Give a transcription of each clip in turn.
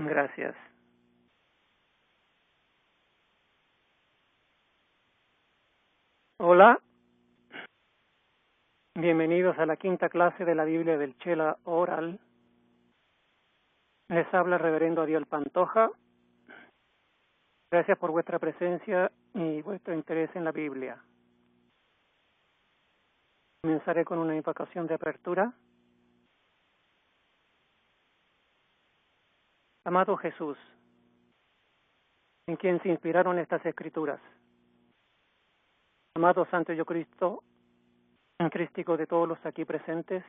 Gracias. Hola, bienvenidos a la quinta clase de la Biblia del Chela Oral. Les habla el reverendo Adiel Pantoja. Gracias por vuestra presencia y vuestro interés en la Biblia. Comenzaré con una invocación de apertura. Amado Jesús, en quien se inspiraron estas escrituras. Amado Santo Yo Cristo, crístico de todos los aquí presentes,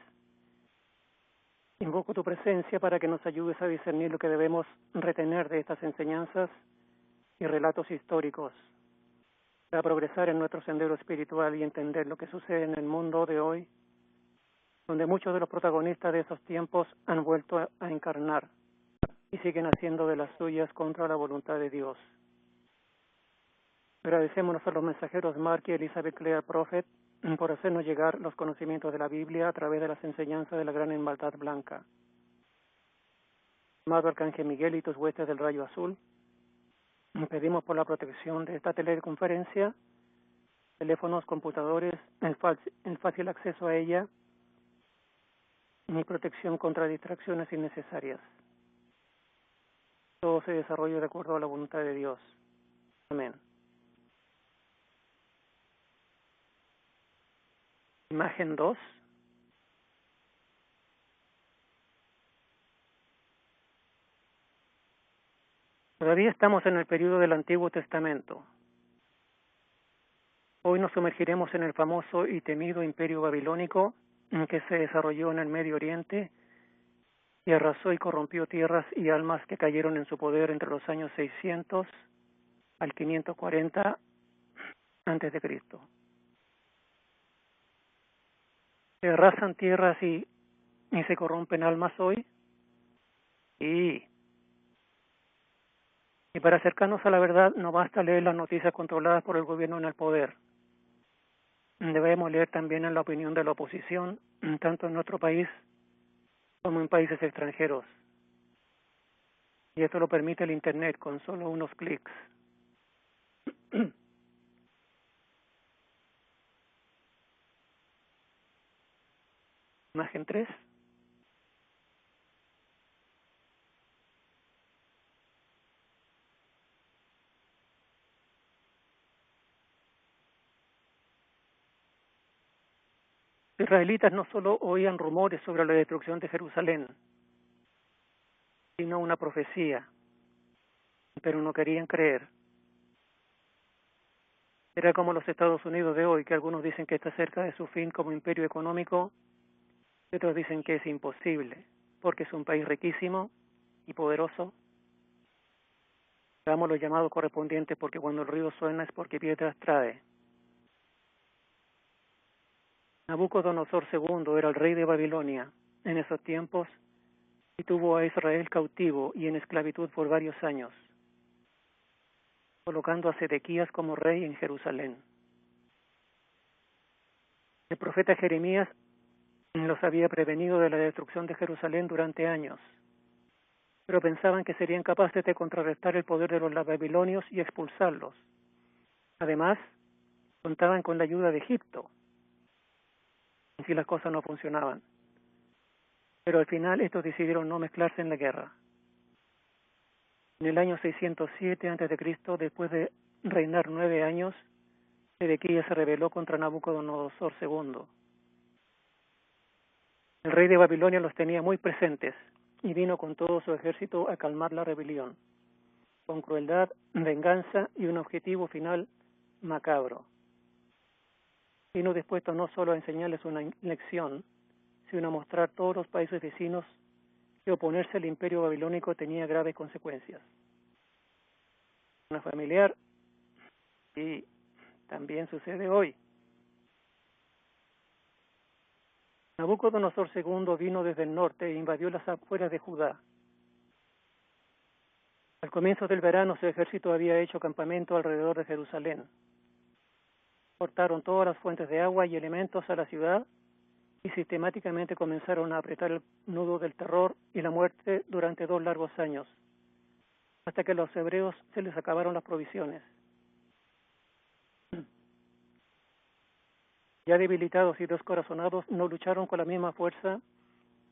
invoco tu presencia para que nos ayudes a discernir lo que debemos retener de estas enseñanzas y relatos históricos, para progresar en nuestro sendero espiritual y entender lo que sucede en el mundo de hoy, donde muchos de los protagonistas de esos tiempos han vuelto a encarnar y siguen haciendo de las suyas contra la voluntad de Dios. Agradecemos a los mensajeros Mark y Elizabeth Clare Prophet por hacernos llegar los conocimientos de la Biblia a través de las enseñanzas de la gran hermandad blanca. Amado Arcángel Miguel y tus huestes del rayo azul, pedimos por la protección de esta teleconferencia, teléfonos, computadores, el fácil acceso a ella y protección contra distracciones innecesarias. Todo se desarrolle de acuerdo a la voluntad de Dios. Amén. Imagen 2. Todavía estamos en el periodo del Antiguo Testamento. Hoy nos sumergiremos en el famoso y temido imperio babilónico que se desarrolló en el Medio Oriente y arrasó y corrompió tierras y almas que cayeron en su poder entre los años 600 al 540 antes de Cristo. ¿Se arrasan tierras y se corrompen almas hoy? Y para acercarnos a la verdad no basta leer las noticias controladas por el gobierno en el poder. Debemos leer también en la opinión de la oposición, tanto en nuestro país como en países extranjeros. Y esto lo permite el Internet con solo unos clics. Imagen 3. Los israelitas no solo oían rumores sobre la destrucción de Jerusalén, sino una profecía, pero no querían creer. Era como los Estados Unidos de hoy, que algunos dicen que está cerca de su fin como imperio económico, y otros dicen que es imposible, porque es un país riquísimo y poderoso. Damos los llamados correspondientes porque cuando el río suena es porque piedras trae. Nabucodonosor II era el rey de Babilonia en esos tiempos y tuvo a Israel cautivo y en esclavitud por varios años, colocando a Sedequías como rey en Jerusalén. El profeta Jeremías los había prevenido de la destrucción de Jerusalén durante años, pero pensaban que serían capaces de contrarrestar el poder de los babilonios y expulsarlos. Además, contaban con la ayuda de Egipto, si las cosas no funcionaban. Pero al final estos decidieron no mezclarse en la guerra. En el año 607 a.C., después de reinar 9 años, Sedequías se rebeló contra Nabucodonosor II. El rey de Babilonia los tenía muy presentes y vino con todo su ejército a calmar la rebelión, con crueldad, venganza y un objetivo final macabro. Vino dispuesto no solo a enseñarles una lección, sino a mostrar a todos los países vecinos que oponerse al imperio babilónico tenía graves consecuencias. Una familiar, y también sucede hoy. Nabucodonosor II vino desde el norte e invadió las afueras de Judá. Al comienzo del verano su ejército había hecho campamento alrededor de Jerusalén. Cortaron todas las fuentes de agua y elementos a la ciudad y sistemáticamente comenzaron a apretar el nudo del terror y la muerte durante 2 largos años, hasta que a los hebreos se les acabaron las provisiones. Ya debilitados y descorazonados, no lucharon con la misma fuerza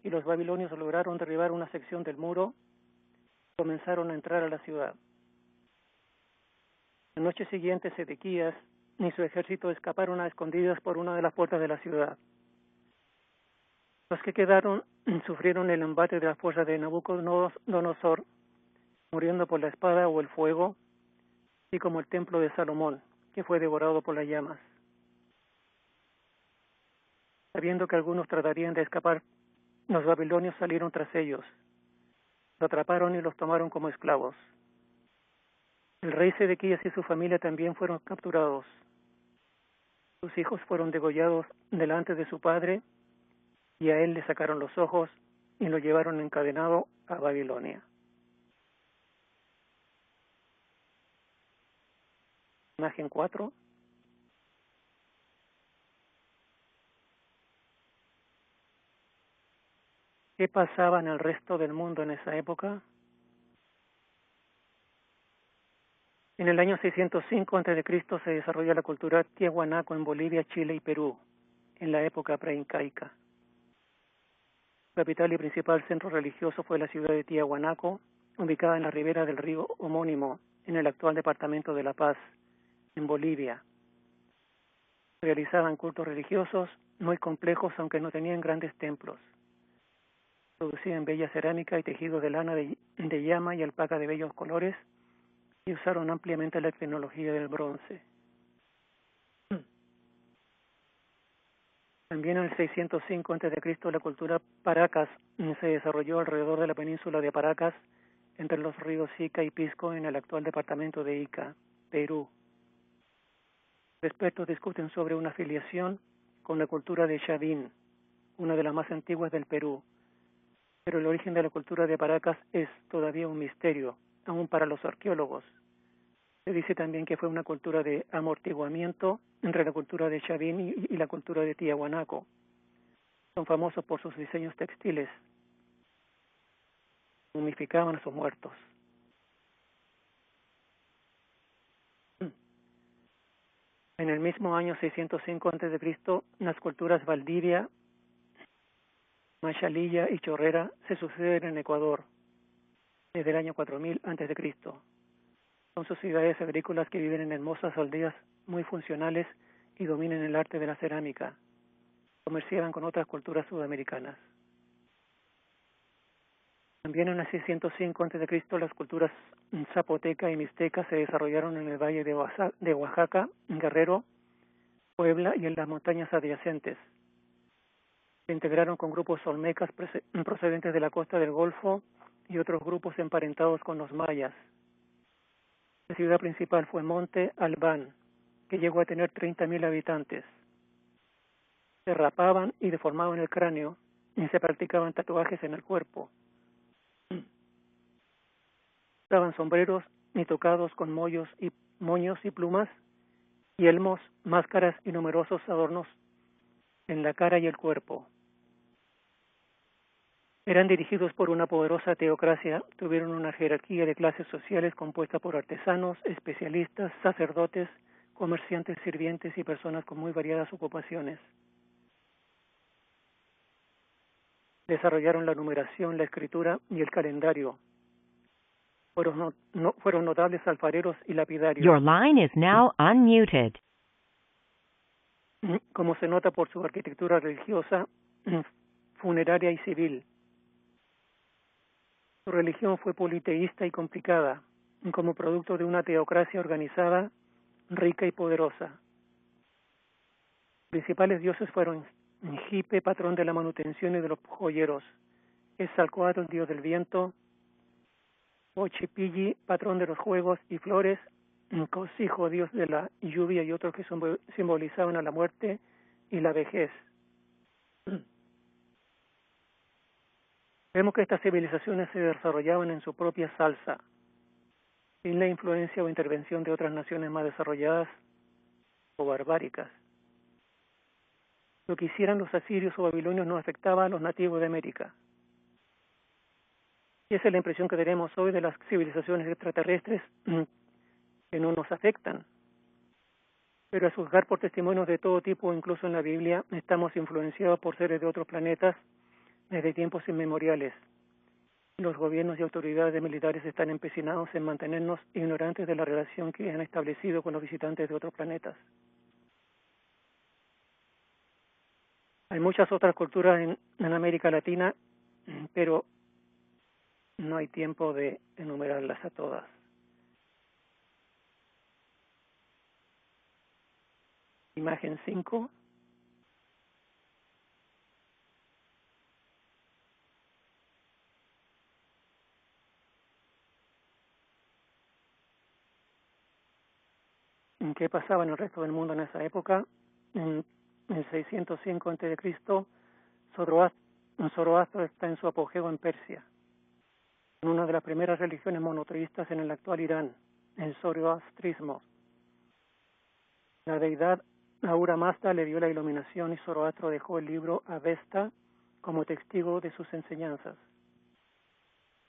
y los babilonios lograron derribar una sección del muro y comenzaron a entrar a la ciudad. La noche siguiente, Sedequías y su ejército escaparon a escondidas por una de las puertas de la ciudad. Los que quedaron sufrieron el embate de las fuerzas de Nabucodonosor, muriendo por la espada o el fuego, así como el templo de Salomón, que fue devorado por las llamas. Sabiendo que algunos tratarían de escapar, los babilonios salieron tras ellos, los atraparon y los tomaron como esclavos. El rey Sedequías y su familia también fueron capturados. Sus hijos fueron degollados delante de su padre, y a él le sacaron los ojos y lo llevaron encadenado a Babilonia. Imagen 4. ¿Qué pasaba en el resto del mundo en esa época? En el año 605 a.C. se desarrolla la cultura tiahuanaco en Bolivia, Chile y Perú, en la época preincaica. Su capital y principal centro religioso fue la ciudad de Tiahuanaco, ubicada en la ribera del río homónimo, en el actual departamento de La Paz, en Bolivia. Realizaban cultos religiosos muy complejos, aunque no tenían grandes templos. Producían bella cerámica y tejido de lana de llama y alpaca de bellos colores, y usaron ampliamente la tecnología del bronce. También en el 605 a.C. la cultura Paracas se desarrolló alrededor de la península de Paracas, entre los ríos Ica y Pisco, en el actual departamento de Ica, Perú. Los expertos discuten sobre una afiliación con la cultura de Chavín, una de las más antiguas del Perú, pero el origen de la cultura de Paracas es todavía un misterio, aún para los arqueólogos. Se dice también que fue una cultura de amortiguamiento entre la cultura de Chavín y la cultura de Tiahuanaco. Son famosos por sus diseños textiles. Mumificaban a sus muertos. En el mismo año 605 a.C., las culturas Valdivia, Machalilla y Chorrera se suceden en Ecuador desde el año 4000 a.C. Son sociedades agrícolas que viven en hermosas aldeas muy funcionales y dominan el arte de la cerámica. Comerciaban con otras culturas sudamericanas. También en el 605 a.C. las culturas zapoteca y mixteca se desarrollaron en el valle de Oaxaca, Guerrero, Puebla y en las montañas adyacentes. Se integraron con grupos olmecas procedentes de la costa del Golfo y otros grupos emparentados con los mayas. La ciudad principal fue Monte Albán, que llegó a tener 30.000 habitantes. Se rapaban y deformaban el cráneo y se practicaban tatuajes en el cuerpo. Usaban sombreros y tocados con moños y plumas, yelmos, máscaras y numerosos adornos en la cara y el cuerpo. Eran dirigidos por una poderosa teocracia, tuvieron una jerarquía de clases sociales compuesta por artesanos, especialistas, sacerdotes, comerciantes, sirvientes y personas con muy variadas ocupaciones. Desarrollaron la numeración, la escritura y el calendario. Fueron notables alfareros y lapidarios. Your line is now unmuted. Como se nota por su arquitectura religiosa, funeraria y civil. Su religión fue politeísta y complicada, como producto de una teocracia organizada, rica y poderosa. Los principales dioses fueron Njipe, patrón de la manutención y de los joyeros; Quetzalcóatl, dios del viento; Ochipilli, patrón de los juegos y flores; Cosijo, dios de la lluvia, y otros que simbolizaban a la muerte y la vejez. Vemos que estas civilizaciones se desarrollaban en su propia salsa, sin la influencia o intervención de otras naciones más desarrolladas o barbáricas. Lo que hicieran los asirios o babilonios no afectaba a los nativos de América. Y esa es la impresión que tenemos hoy de las civilizaciones extraterrestres que no nos afectan. Pero a juzgar por testimonios de todo tipo, incluso en la Biblia, estamos influenciados por seres de otros planetas desde tiempos inmemoriales. Los gobiernos y autoridades militares están empecinados en mantenernos ignorantes de la relación que han establecido con los visitantes de otros planetas. Hay muchas otras culturas en América Latina, pero no hay tiempo de enumerarlas a todas. Imagen 5. ¿Qué pasaba en el resto del mundo en esa época? En el 605 a.C., Zoroastro está en su apogeo en Persia, en una de las primeras religiones monoteístas en el actual Irán, el zoroastrismo. La deidad Ahura Mazda le dio la iluminación y Zoroastro dejó el libro Avesta como testigo de sus enseñanzas.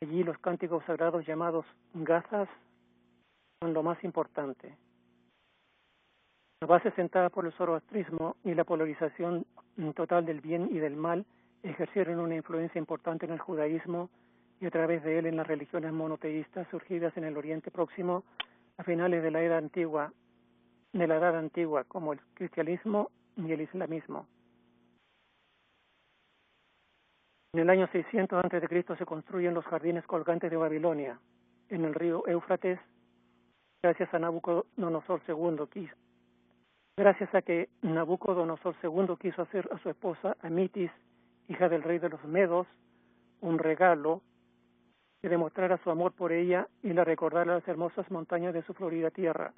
Allí los cánticos sagrados llamados Gathas son lo más importante. La base sentada por el zoroastrismo y la polarización total del bien y del mal ejercieron una influencia importante en el judaísmo y a través de él en las religiones monoteístas surgidas en el Oriente Próximo a finales de la Edad Antigua, como el cristianismo y el islamismo. En el año 600 a.C. se construyen los jardines colgantes de Babilonia, en el río Éufrates, gracias a que Nabucodonosor II quiso hacer a su esposa Amitis, hija del rey de los Medos, un regalo que demostrara su amor por ella y la recordara las hermosas montañas de su florida tierra,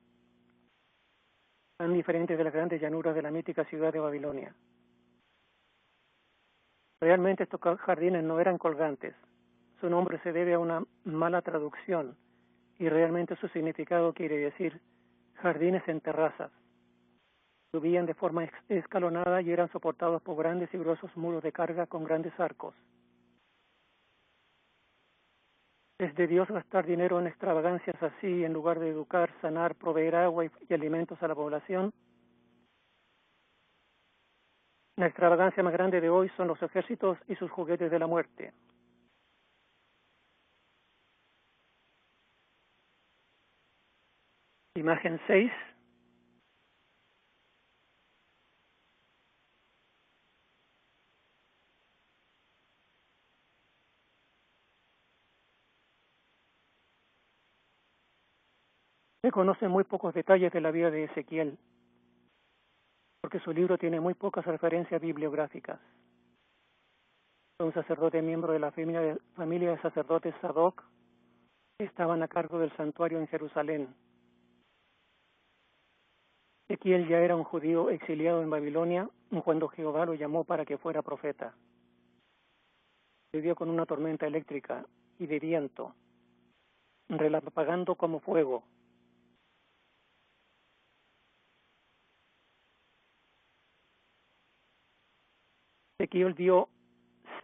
tan diferentes de las grandes llanuras de la mítica ciudad de Babilonia. Realmente estos jardines no eran colgantes. Su nombre se debe a una mala traducción y realmente su significado quiere decir jardines en terrazas. Subían de forma escalonada y eran soportados por grandes y gruesos muros de carga con grandes arcos. ¿Es de Dios gastar dinero en extravagancias así en lugar de educar, sanar, proveer agua y alimentos a la población? La extravagancia más grande de hoy son los ejércitos y sus juguetes de la muerte. Imagen 6. Se conocen muy pocos detalles de la vida de Ezequiel, porque su libro tiene muy pocas referencias bibliográficas. Fue un sacerdote miembro de la familia de sacerdotes Sadoc, que estaban a cargo del santuario en Jerusalén. Ezequiel ya era un judío exiliado en Babilonia cuando Jehová lo llamó para que fuera profeta. Vivió con una tormenta eléctrica y de viento, relapagando como fuego. Ezequiel vio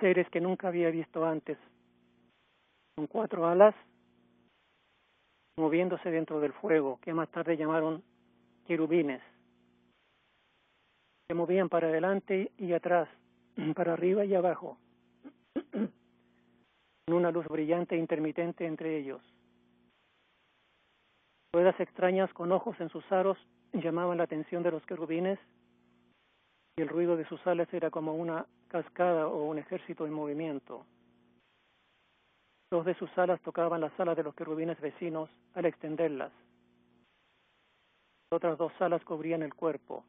seres que nunca había visto antes, con 4 alas, moviéndose dentro del fuego, que más tarde llamaron querubines. Se movían para adelante y atrás, para arriba y abajo, con una luz brillante e intermitente entre ellos. Ruedas extrañas con ojos en sus aros llamaban la atención de los querubines, y el ruido de sus alas era como una cascada o un ejército en movimiento. 2 de sus alas tocaban las alas de los querubines vecinos al extenderlas. Otras 2 alas cubrían el cuerpo.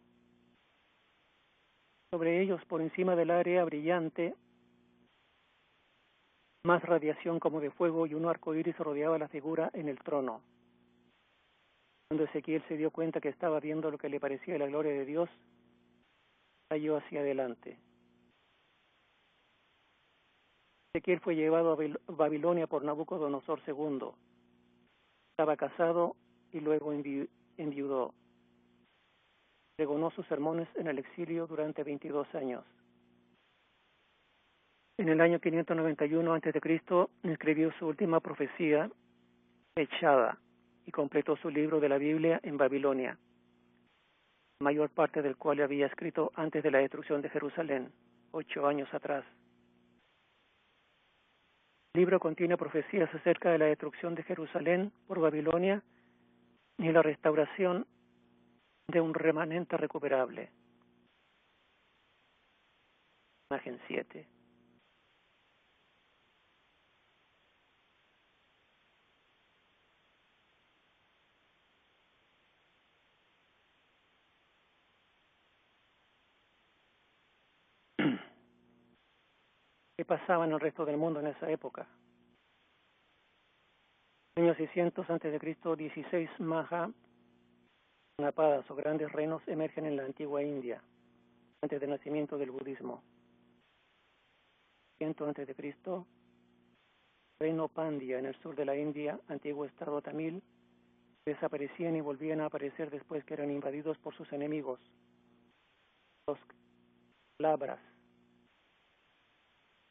Sobre ellos, por encima del área brillante, más radiación como de fuego y un arco iris rodeaba la figura en el trono. Cuando Ezequiel se dio cuenta que estaba viendo lo que le parecía la gloria de Dios, cayó hacia adelante. Ezequiel fue llevado a Babilonia por Nabucodonosor II. Estaba casado y luego enviudó. Pregonó sus sermones en el exilio durante 22 años. En el año 591 a.C. escribió su última profecía, Echada, y completó su libro de la Biblia en Babilonia, mayor parte del cual había escrito antes de la destrucción de Jerusalén, 8 años atrás. El libro contiene profecías acerca de la destrucción de Jerusalén por Babilonia y la restauración de un remanente recuperable. Imagen 7. ¿Qué pasaba en el resto del mundo en esa época? En el año 600 a.C., 16 Mahajanas o grandes reinos emergen en la antigua India, antes del nacimiento del budismo. 100 a.C., reino Pandya en el sur de la India, antiguo estado tamil, desaparecían y volvían a aparecer después que eran invadidos por sus enemigos, los labras.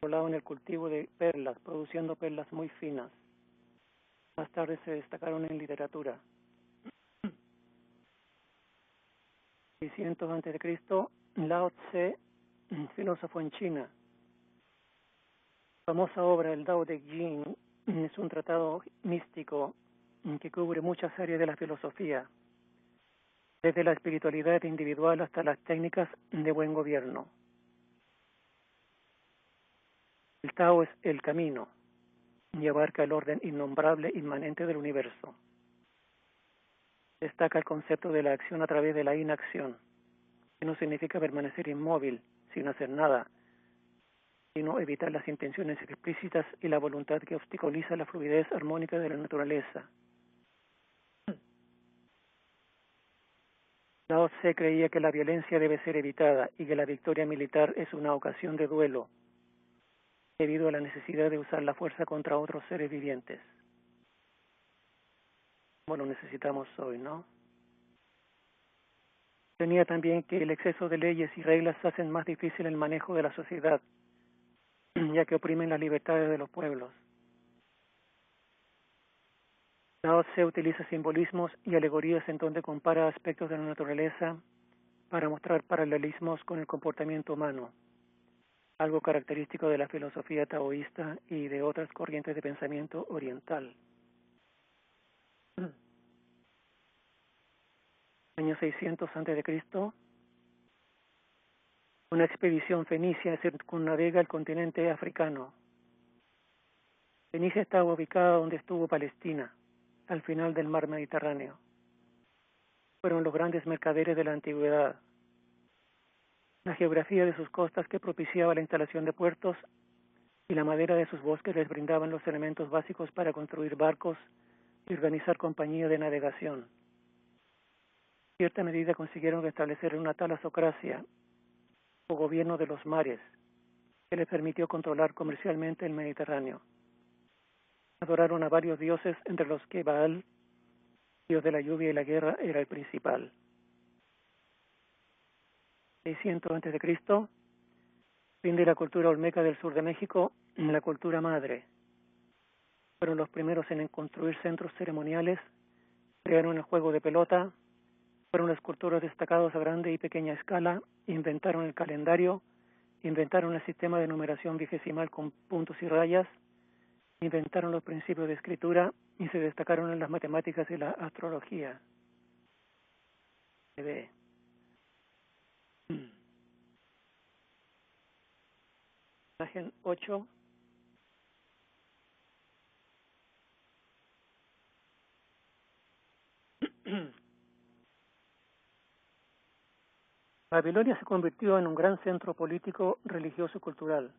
Controlaban el cultivo de perlas, produciendo perlas muy finas. Más tarde se destacaron en literatura. 600 a.C., Lao Tse, filósofo en China. La famosa obra El Dao de Jing es un tratado místico que cubre muchas áreas de la filosofía, desde la espiritualidad individual hasta las técnicas de buen gobierno. El Tao es el camino y abarca el orden innombrable inmanente del universo. Destaca el concepto de la acción a través de la inacción, que no significa permanecer inmóvil, sin hacer nada, sino evitar las intenciones explícitas y la voluntad que obstaculiza la fluidez armónica de la naturaleza. Lao Tse creía que la violencia debe ser evitada y que la victoria militar es una ocasión de duelo, debido a la necesidad de usar la fuerza contra otros seres vivientes. Bueno, necesitamos hoy, ¿no? Tenía también que el exceso de leyes y reglas hacen más difícil el manejo de la sociedad, ya que oprimen las libertades de los pueblos. Lao Tse utiliza simbolismos y alegorías en donde compara aspectos de la naturaleza para mostrar paralelismos con el comportamiento humano, algo característico de la filosofía taoísta y de otras corrientes de pensamiento oriental. Año 600 a.C., una expedición fenicia circunnavega el continente africano. Fenicia estaba ubicada donde estuvo Palestina, al final del mar Mediterráneo. Fueron los grandes mercaderes de la antigüedad. La geografía de sus costas que propiciaba la instalación de puertos y la madera de sus bosques les brindaban los elementos básicos para construir barcos y organizar compañías de navegación. En cierta medida consiguieron establecer una talasocracia o gobierno de los mares que les permitió controlar comercialmente el Mediterráneo. Adoraron a varios dioses, entre los que Baal, dios de la lluvia y la guerra, era el principal. 600 a.C., fin de la cultura olmeca del sur de México, la cultura madre. Fueron los primeros en construir centros ceremoniales, crearon el juego de pelota, fueron escultores destacados a grande y pequeña escala, inventaron el calendario, inventaron el sistema de numeración vigesimal con puntos y rayas, inventaron los principios de escritura y se destacaron en las matemáticas y la astrología. Se ve. Imagen 8. Babilonia se convirtió en un gran centro político, religioso y cultural.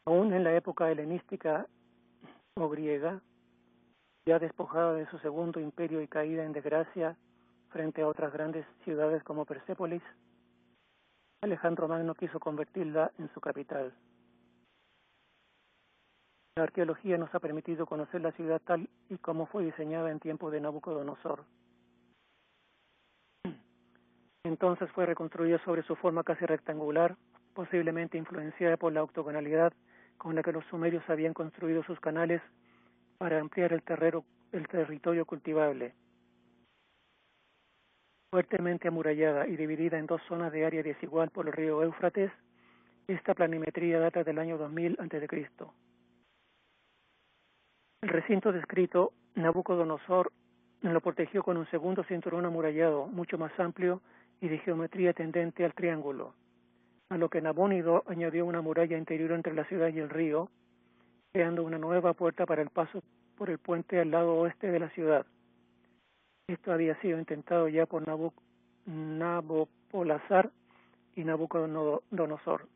Aún en la época helenística o griega, ya despojada de su segundo imperio y caída en desgracia frente a otras grandes ciudades como Persépolis, Alejandro Magno quiso convertirla en su capital. La arqueología nos ha permitido conocer la ciudad tal y como fue diseñada en tiempo de Nabucodonosor. Entonces fue reconstruida sobre su forma casi rectangular posiblemente influenciada por la octogonalidad con la que los sumerios habían construido sus canales para ampliar el territorio cultivable. Fuertemente amurallada y dividida en dos zonas de área desigual por el río Éufrates, esta planimetría data del año 2000 a.C. El recinto descrito, Nabucodonosor lo protegió con un segundo cinturón amurallado, mucho más amplio y de geometría tendente al triángulo, a lo que Nabónido añadió una muralla interior entre la ciudad y el río, creando una nueva puerta para el paso por el puente al lado oeste de la ciudad. Esto había sido intentado ya por Nabopolassar y Nabucodonosor,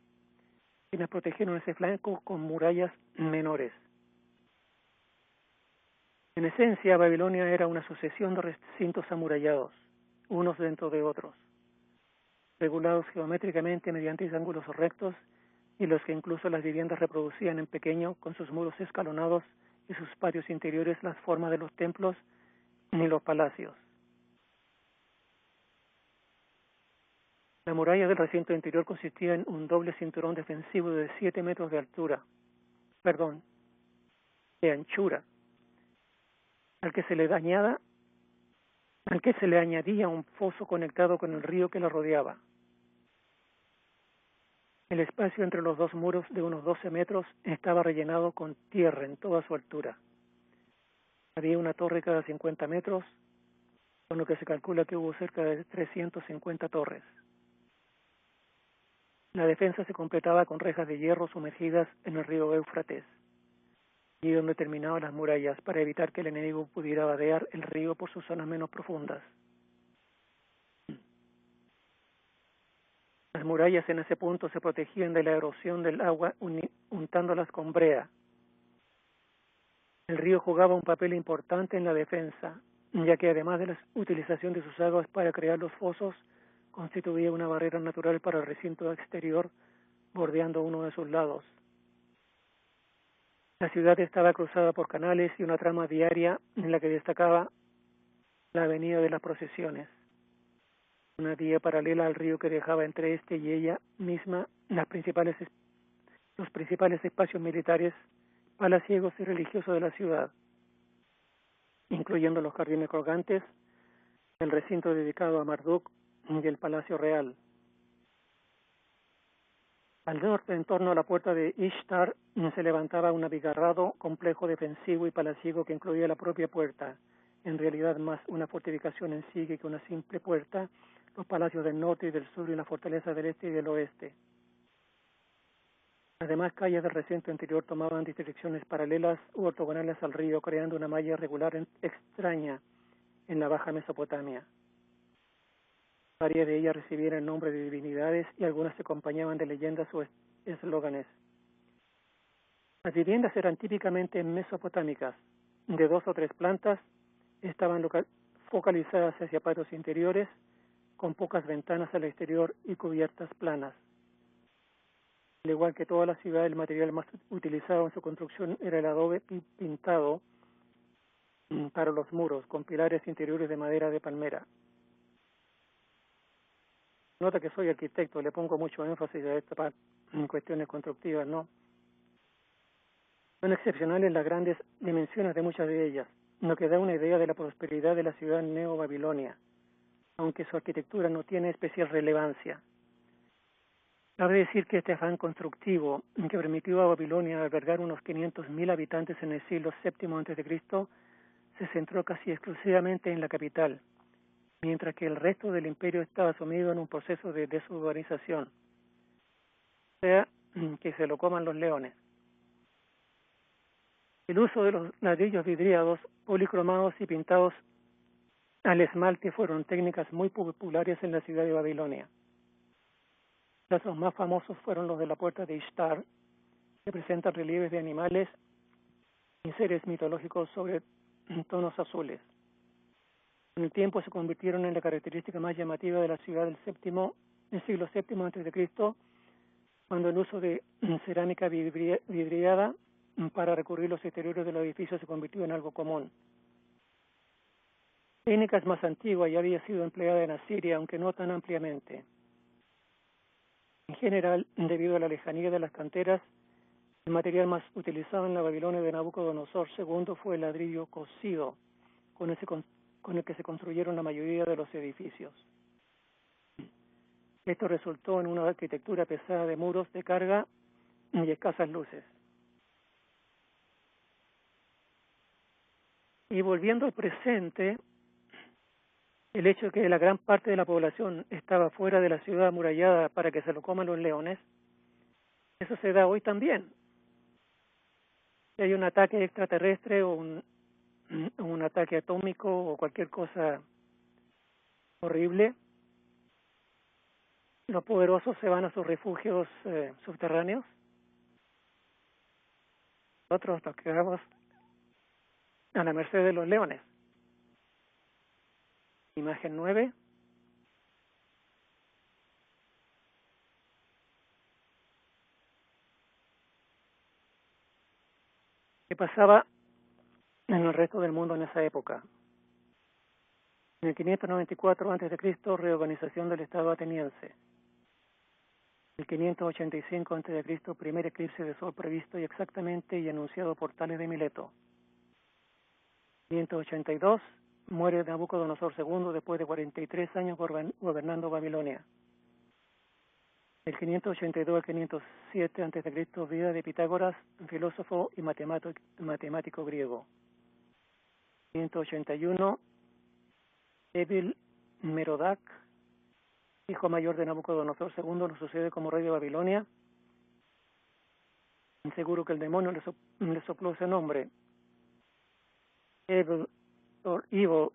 quienes protegieron ese flanco con murallas menores. En esencia, Babilonia era una sucesión de recintos amurallados, unos dentro de otros, regulados geométricamente mediante ángulos rectos y los que incluso las viviendas reproducían en pequeño, con sus muros escalonados y sus patios interiores, las formas de los templos ni los palacios. La muralla del recinto interior consistía en un doble cinturón defensivo de 7 metros de anchura, al que se le añadía un foso conectado con el río que la rodeaba. El espacio entre los dos muros, de unos 12 metros, estaba rellenado con tierra en toda su altura. Había una torre cada 50 metros, con lo que se calcula que hubo cerca de 350 torres. La defensa se completaba con rejas de hierro sumergidas en el río Éufrates, y donde terminaban las murallas, para evitar que el enemigo pudiera vadear el río por sus zonas menos profundas. Las murallas en ese punto se protegían de la erosión del agua untándolas con brea. El río jugaba un papel importante en la defensa, ya que además de la utilización de sus aguas para crear los fosos, constituía una barrera natural para el recinto exterior, bordeando uno de sus lados. La ciudad estaba cruzada por canales y una trama viaria en la que destacaba la avenida de las procesiones, una vía paralela al río que dejaba entre este y ella misma los principales espacios militares, palaciegos y religiosos de la ciudad, incluyendo los jardines colgantes, el recinto dedicado a Marduk y el Palacio Real. Al norte, en torno a la puerta de Ishtar, se levantaba un abigarrado complejo defensivo y palaciego que incluía la propia puerta, en realidad más una fortificación en sí que una simple puerta, los palacios del norte y del sur y la fortaleza del este y del oeste. Además, calles del recinto interior tomaban direcciones paralelas u ortogonales al río, creando una malla irregular extraña en la Baja Mesopotamia. Varias de ellas recibieron el nombre de divinidades y algunas se acompañaban de leyendas o eslóganes. Las viviendas eran típicamente mesopotámicas, de 2 o 3 plantas, estaban focalizadas hacia patios interiores, con pocas ventanas al exterior y cubiertas planas. Al igual que toda la ciudad, el material más utilizado en su construcción era el adobe pintado para los muros, con pilares interiores de madera de palmera. Nota que soy arquitecto, le pongo mucho énfasis a esta parte en cuestiones constructivas, ¿no? Son excepcionales las grandes dimensiones de muchas de ellas, lo que da una idea de la prosperidad de la ciudad neo-babilonia, aunque su arquitectura no tiene especial relevancia. Cabe decir que este afán constructivo, que permitió a Babilonia albergar unos 500.000 habitantes en el siglo VII a.C., se centró casi exclusivamente en la capital, mientras que el resto del imperio estaba sumido en un proceso de desurbanización, o sea, que se lo coman los leones. El uso de los ladrillos vidriados, policromados y pintados al esmalte fueron técnicas muy populares en la ciudad de Babilonia. Los más famosos fueron los de la puerta de Ishtar, que presentan relieves de animales y seres mitológicos sobre tonos azules. Con el tiempo se convirtieron en la característica más llamativa de la ciudad del siglo VII a.C., cuando el uso de cerámica vidriada para recubrir los exteriores de los edificios se convirtió en algo común. Técnicas más antiguas ya había sido empleada en Asiria, aunque no tan ampliamente. En general, debido a la lejanía de las canteras, el material más utilizado en la Babilonia de Nabucodonosor II fue el ladrillo cocido, con el que se construyeron la mayoría de los edificios. Esto resultó en una arquitectura pesada de muros de carga y escasas luces. Y volviendo al presente, el hecho de que la gran parte de la población estaba fuera de la ciudad amurallada para que se lo coman los leones, eso se da hoy también. Si hay un ataque extraterrestre o un ataque atómico o cualquier cosa horrible, los poderosos se van a sus refugios subterráneos. Nosotros nos quedamos a la merced de los leones. Imagen 9. ¿Qué pasaba en el resto del mundo en esa época? En el 594 a.C., reorganización del Estado ateniense. En el 585 a.C., primer eclipse de sol previsto y exactamente y anunciado por Tales de Mileto. 582, muere Nabucodonosor II después de 43 años gobernando Babilonia. Del 582 al 507 a.C., vida de Pitágoras, filósofo y matemático griego. 581, Evil Merodach, hijo mayor de Nabucodonosor II, lo sucede como rey de Babilonia. Seguro que el demonio le sopló ese nombre. Evil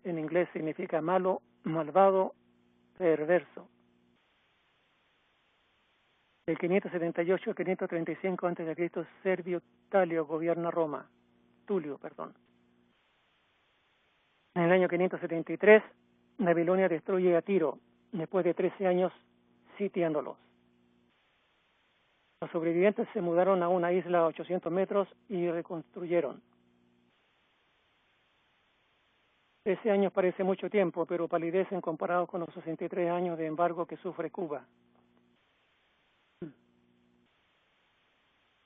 en inglés significa malo, malvado, perverso. Del 578 al 535 a.C., Servio Tulio gobierna Roma. En el año 573, Babilonia destruye a Tiro, después de 13 años sitiándolos. Los sobrevivientes se mudaron a una isla a 800 metros y reconstruyeron. 13 años parece mucho tiempo, pero palidecen comparados con los 63 años de embargo que sufre Cuba.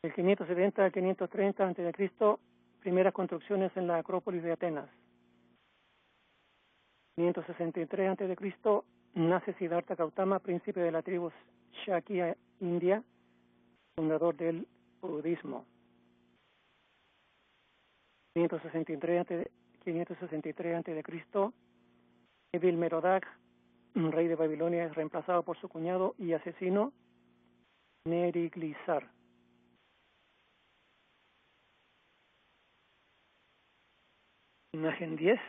Del 570 al 530 a.C., primeras construcciones en la Acrópolis de Atenas. 563 a.C., nace Siddhartha Gautama, príncipe de la tribu Shakya India, fundador del budismo. 563 a.C., Evil Merodach, rey de Babilonia, es reemplazado por su cuñado y asesino Neriglissar. Imagen 10.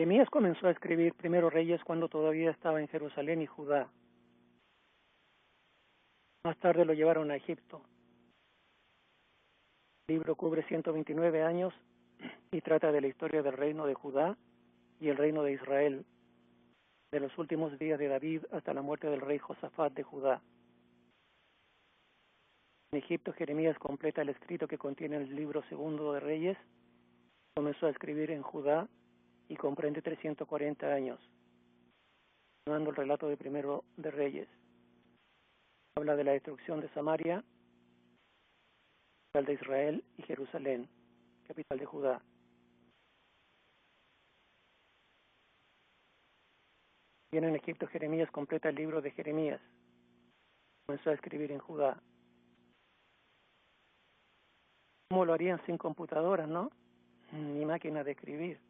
Jeremías comenzó a escribir Primero Reyes cuando todavía estaba en Jerusalén y Judá. Más tarde lo llevaron a Egipto. El libro cubre 129 años y trata de la historia del reino de Judá y el reino de Israel, de los últimos días de David hasta la muerte del rey Josafat de Judá. En Egipto, Jeremías completa el escrito que contiene el libro segundo de Reyes. Comenzó a escribir en Judá y comprende 340 años, continuando el relato de Primero de Reyes. Habla de la destrucción de Samaria, capital de Israel, y Jerusalén, capital de Judá. Bien, en Egipto, Jeremías completa el libro de Jeremías. Comenzó a escribir en Judá. ¿Cómo lo harían sin computadoras, no? Ni máquina de escribir.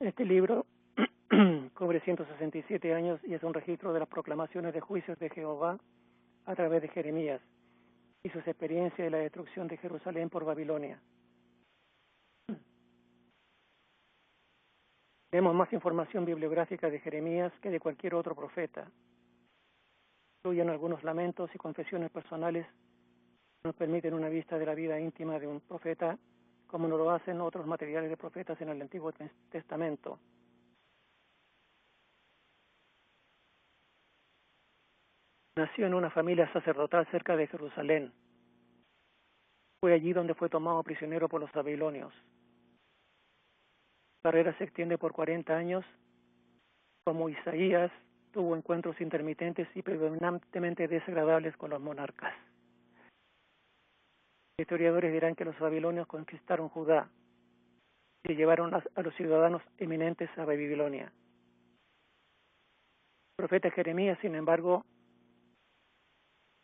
Este libro cubre 167 años y es un registro de las proclamaciones de juicios de Jehová a través de Jeremías y sus experiencias de la destrucción de Jerusalén por Babilonia. Tenemos más información bibliográfica de Jeremías que de cualquier otro profeta. Incluyen algunos lamentos y confesiones personales que nos permiten una vista de la vida íntima de un profeta, como no lo hacen otros materiales de profetas en el Antiguo Testamento. Nació en una familia sacerdotal cerca de Jerusalén. Fue allí donde fue tomado prisionero por los babilonios. Su carrera se extiende por 40 años. Como Isaías, tuvo encuentros intermitentes y predominantemente desagradables con los monarcas. Historiadores dirán que los babilonios conquistaron Judá y llevaron a los ciudadanos eminentes a Babilonia. El profeta Jeremías, sin embargo,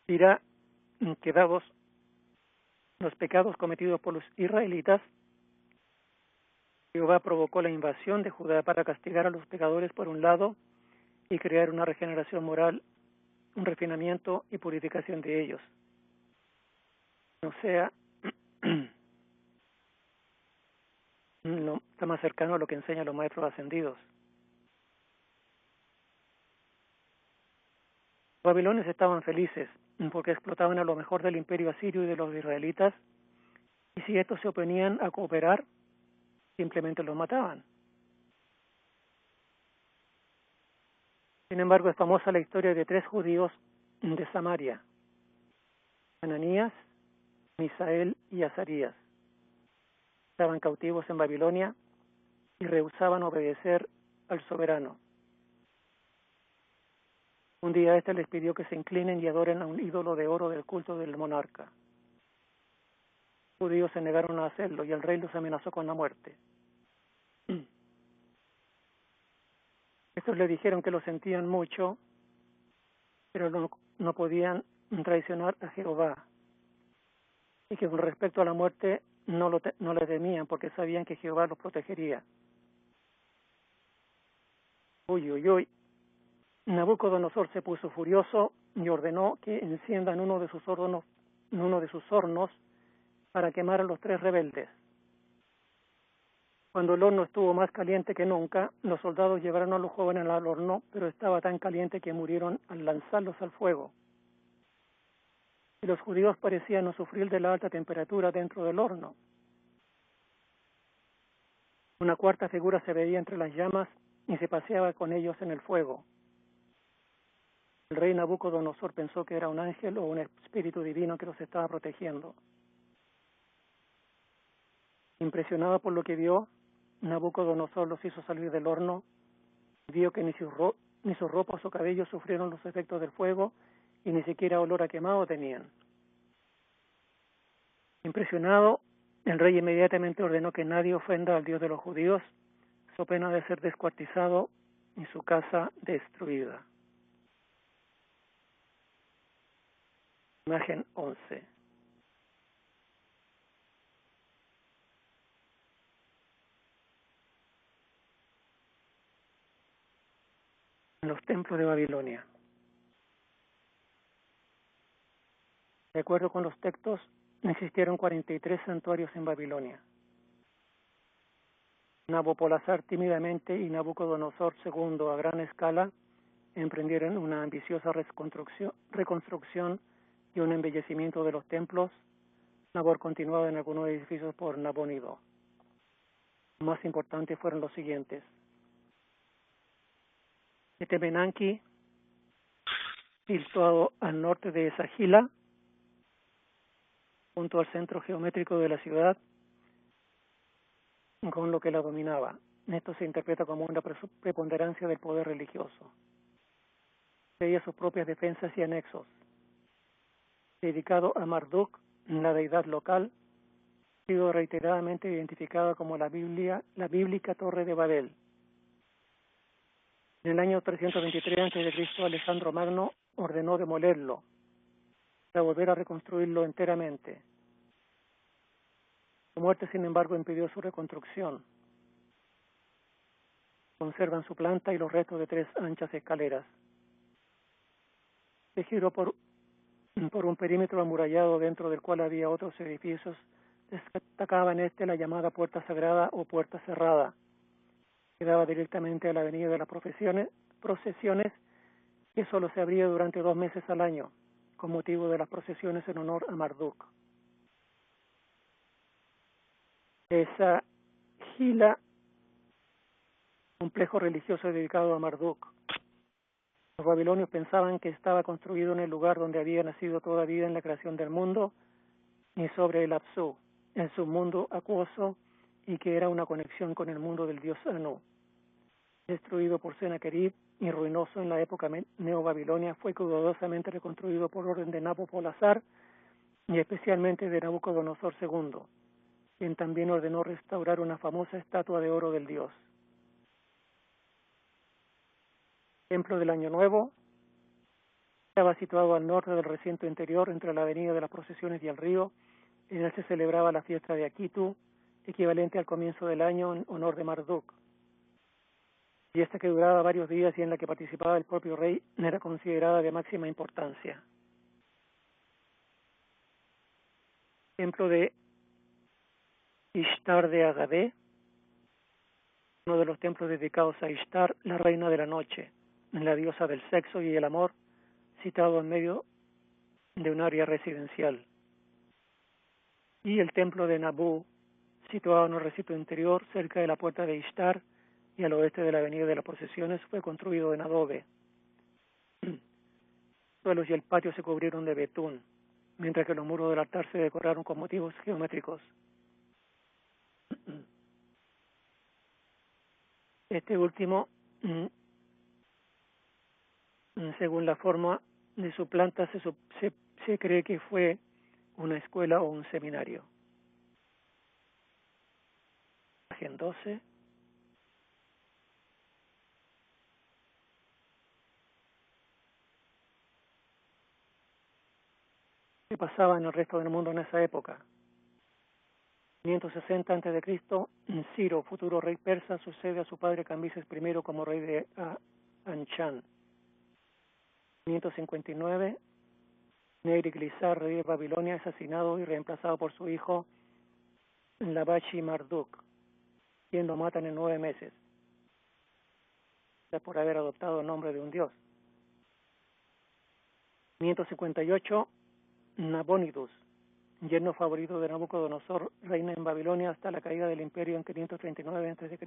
dirá que dados los pecados cometidos por los israelitas, Jehová provocó la invasión de Judá para castigar a los pecadores por un lado y crear una regeneración moral, un refinamiento y purificación de ellos. O sea, está más cercano a lo que enseñan los maestros ascendidos. Los babilonios estaban felices porque explotaban a lo mejor del imperio asirio y de los israelitas, y si estos se oponían a cooperar, simplemente los mataban. Sin embargo, es famosa la historia de 3 judíos de Samaria: Ananías, Misael y Azarías. Estaban cautivos en Babilonia y rehusaban obedecer al soberano. Un día éste les pidió que se inclinen y adoren a un ídolo de oro del culto del monarca. Los judíos se negaron a hacerlo y el rey los amenazó con la muerte. Estos le dijeron que lo sentían mucho, pero no podían traicionar a Jehová, y que con respecto a la muerte no le temían porque sabían que Jehová los protegería. Uy, uy, uy. Nabucodonosor se puso furioso y ordenó que enciendan uno de sus hornos para quemar a los 3 rebeldes. Cuando el horno estuvo más caliente que nunca, los soldados llevaron a los jóvenes al horno, pero estaba tan caliente que murieron al lanzarlos al fuego. Y los judíos parecían no sufrir de la alta temperatura dentro del horno. Una 4ª figura se veía entre las llamas y se paseaba con ellos en el fuego. El rey Nabucodonosor pensó que era un ángel o un espíritu divino que los estaba protegiendo. Impresionado por lo que vio, Nabucodonosor los hizo salir del horno, vio que ni sus ropas o cabellos sufrieron los efectos del fuego y ni siquiera olor a quemado tenían. Impresionado, el rey inmediatamente ordenó que nadie ofenda al Dios de los judíos, so pena de ser descuartizado y su casa destruida. Imagen 11. Los templos de Babilonia. De acuerdo con los textos, existieron 43 santuarios en Babilonia. Nabopolassar tímidamente y Nabucodonosor II a gran escala emprendieron una ambiciosa reconstrucción y un embellecimiento de los templos, labor continuada en algunos edificios por Nabónido. Más importantes fueron los siguientes: Etemenanki, situado al norte de Sagila, junto al centro geométrico de la ciudad, con lo que la dominaba. Esto se interpreta como una preponderancia del poder religioso. Tenía sus propias defensas y anexos. Dedicado a Marduk, la deidad local, ha sido reiteradamente identificada como la bíblica Torre de Babel. En el año 323 a.C., Alejandro Magno ordenó demolerlo para volver a reconstruirlo enteramente. Su muerte, sin embargo, impidió su reconstrucción. Conservan su planta y los restos de 3 anchas escaleras. Se giró por un perímetro amurallado dentro del cual había otros edificios. Destacaba en la llamada Puerta Sagrada o Puerta Cerrada, que daba directamente a la avenida de las procesiones, que solo se abría durante 2 meses al año, con motivo de las procesiones en honor a Marduk. Esa Gila, complejo religioso dedicado a Marduk. Los babilonios pensaban que estaba construido en el lugar donde había nacido toda vida en la creación del mundo, ni sobre el Apsu, el submundo acuoso, y que era una conexión con el mundo del dios Anu. Destruido por Sennacherib y ruinoso en la época neobabilonia, fue cuidadosamente reconstruido por orden de Nabopolassar y especialmente de Nabucodonosor II, quien también ordenó restaurar una famosa estatua de oro del dios. El Templo del Año Nuevo estaba situado al norte del recinto interior, entre la avenida de las Procesiones y el río. En él se celebraba la fiesta de Akitu, equivalente al comienzo del año en honor de Marduk. Y esta, que duraba varios días y en la que participaba el propio rey, era considerada de máxima importancia. Templo de Ishtar de Agadé, uno de los templos dedicados a Ishtar, la reina de la noche, la diosa del sexo y el amor, situado en medio de un área residencial. Y el templo de Nabu, situado en el recinto interior, cerca de la puerta de Ishtar y al oeste de la avenida de las Procesiones, fue construido en adobe. Los suelos y el patio se cubrieron de betún, mientras que los muros del altar se decoraron con motivos geométricos. Este último, según la forma de su planta, se cree que fue una escuela o un seminario. Imagen 12. ¿Qué pasaba en el resto del mundo en esa época? 560 a.C., Ciro, futuro rey persa, sucede a su padre Cambises I como rey de Anshan. 559, Neriglissar, rey de Babilonia, es asesinado y reemplazado por su hijo Labashi Marduk, quien lo matan en 9 meses, por haber adoptado el nombre de un dios. 558, Nabonidus, yerno favorito de Nabucodonosor, reina en Babilonia hasta la caída del imperio en 539 a.C.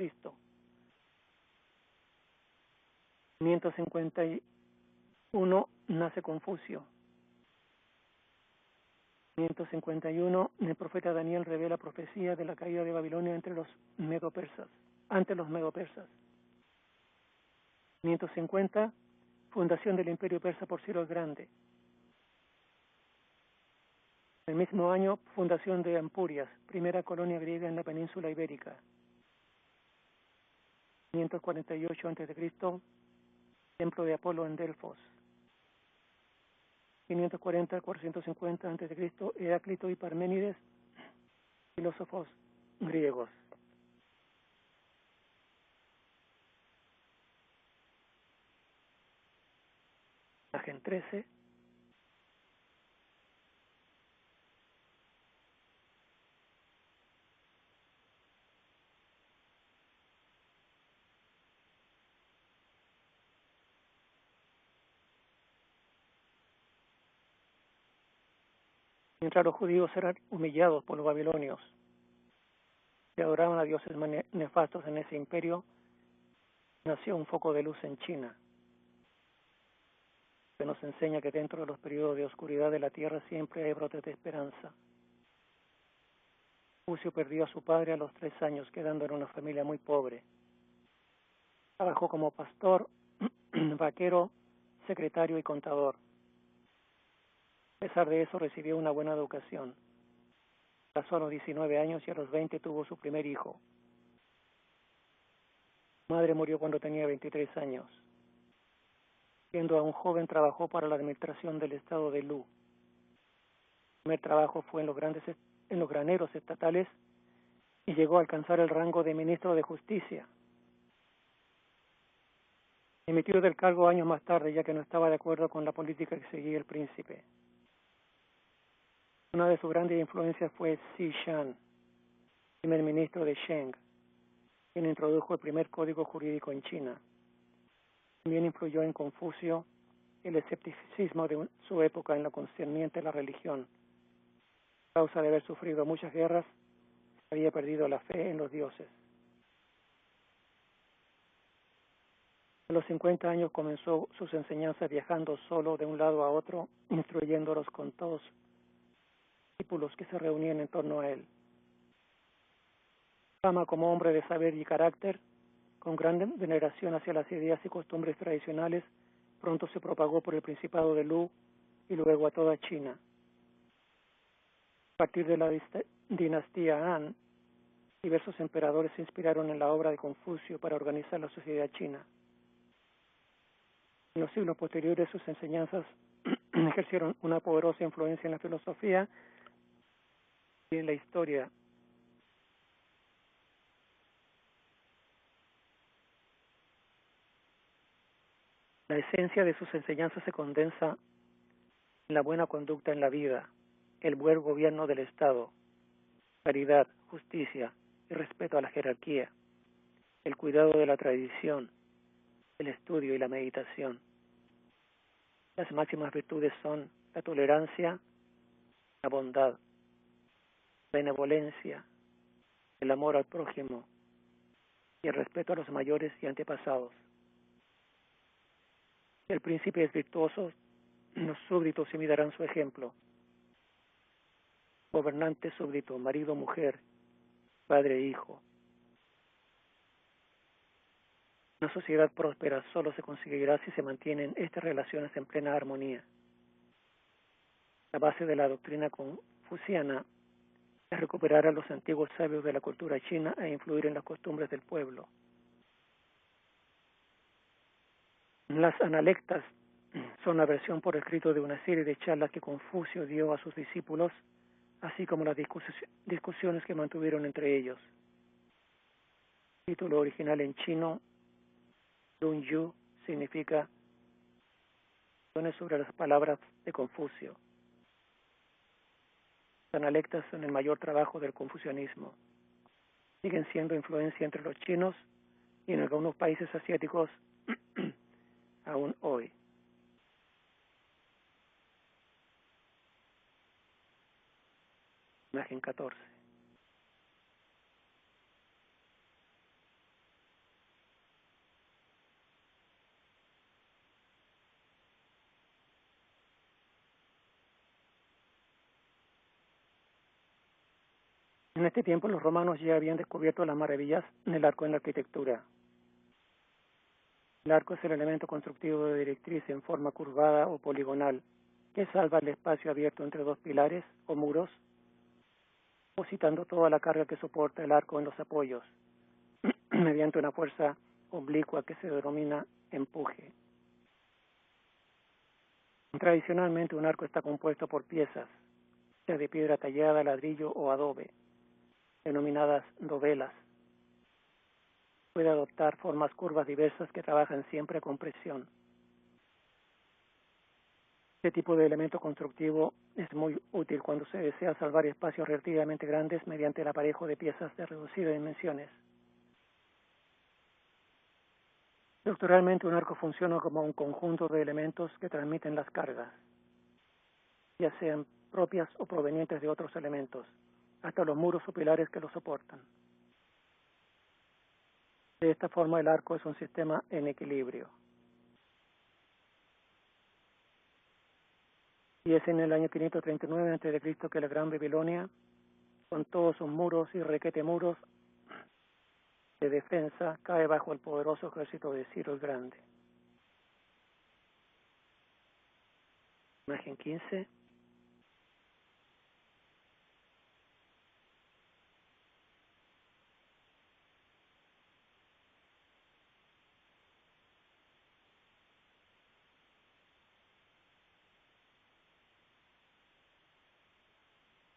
551, nace Confucio. 551, el profeta Daniel revela profecía de la caída de Babilonia ante los medo-persas. 550, fundación del imperio persa por Ciro el Grande. El mismo año, fundación de Ampurias, primera colonia griega en la península ibérica. 548 a.C., templo de Apolo en Delfos. 540-450 a.C., Heráclito y Parménides, filósofos griegos. Imagen 13. Mientras los judíos eran humillados por los babilonios, que adoraban a dioses nefastos en ese imperio, nació un foco de luz en China, que nos enseña que dentro de los periodos de oscuridad de la tierra siempre hay brotes de esperanza. Confucio perdió a su padre a los 3 años, quedando en una familia muy pobre. Trabajó como pastor, vaquero, secretario y contador. A pesar de eso, recibió una buena educación. Casó a los 19 años y a los 20 tuvo su primer hijo. Su madre murió cuando tenía 23 años. Siendo aún joven, trabajó para la administración del estado de Lu. Su primer trabajo fue en los graneros estatales y llegó a alcanzar el rango de ministro de Justicia. Dimitió del cargo años más tarde, ya que no estaba de acuerdo con la política que seguía el príncipe. Una de sus grandes influencias fue Xi Shan, primer ministro de Sheng, quien introdujo el primer código jurídico en China. También influyó en Confucio el escepticismo de su época en lo concerniente a la religión. A causa de haber sufrido muchas guerras, había perdido la fe en los dioses. A los 50 años comenzó sus enseñanzas viajando solo de un lado a otro, instruyéndolos con todos los discípulos que se reunían en torno a él. Fama como hombre de saber y carácter, con gran veneración hacia las ideas y costumbres tradicionales, pronto se propagó por el Principado de Lu y luego a toda China. A partir de la dinastía Han, diversos emperadores se inspiraron en la obra de Confucio para organizar la sociedad china. En los siglos posteriores, sus enseñanzas ejercieron una poderosa influencia en la filosofía y en la historia. La esencia de sus enseñanzas se condensa en la buena conducta en la vida, el buen gobierno del Estado, caridad, justicia y respeto a la jerarquía, el cuidado de la tradición, el estudio y la meditación. Las máximas virtudes son la tolerancia, la bondad, la benevolencia, el amor al prójimo y el respeto a los mayores y antepasados. Si el príncipe es virtuoso, los súbditos imitarán su ejemplo. Gobernante, súbdito, marido, mujer, padre, hijo. Una sociedad próspera solo se conseguirá si se mantienen estas relaciones en plena armonía. La base de la doctrina confuciana es recuperar a los antiguos sabios de la cultura china e influir en las costumbres del pueblo. Las analectas son la versión por escrito de una serie de charlas que Confucio dio a sus discípulos, así como las discusiones que mantuvieron entre ellos. El título original en chino, Lun Yu, significa sobre las palabras de Confucio. Las analectas son el mayor trabajo del confucianismo. Siguen siendo influencia entre los chinos y en algunos países asiáticos aún hoy. Imagen 14. En este tiempo los romanos ya habían descubierto las maravillas del arco en la arquitectura. El arco es el elemento constructivo de directriz en forma curvada o poligonal que salva el espacio abierto entre dos pilares o muros, depositando toda la carga que soporta el arco en los apoyos, mediante una fuerza oblicua que se denomina empuje. Tradicionalmente un arco está compuesto por piezas, sea de piedra tallada, ladrillo o adobe, denominadas dovelas. Puede adoptar formas curvas diversas que trabajan siempre con presión. Este tipo de elemento constructivo es muy útil cuando se desea salvar espacios relativamente grandes mediante el aparejo de piezas de reducidas dimensiones. Estructuralmente un arco funciona como un conjunto de elementos que transmiten las cargas, ya sean propias o provenientes de otros elementos, hasta los muros o pilares que lo soportan. De esta forma el arco es un sistema en equilibrio. Y es en el año 539 a.C. que la Gran Babilonia, con todos sus muros y requetemuros de defensa, cae bajo el poderoso ejército de Ciro el Grande. Imagen 15.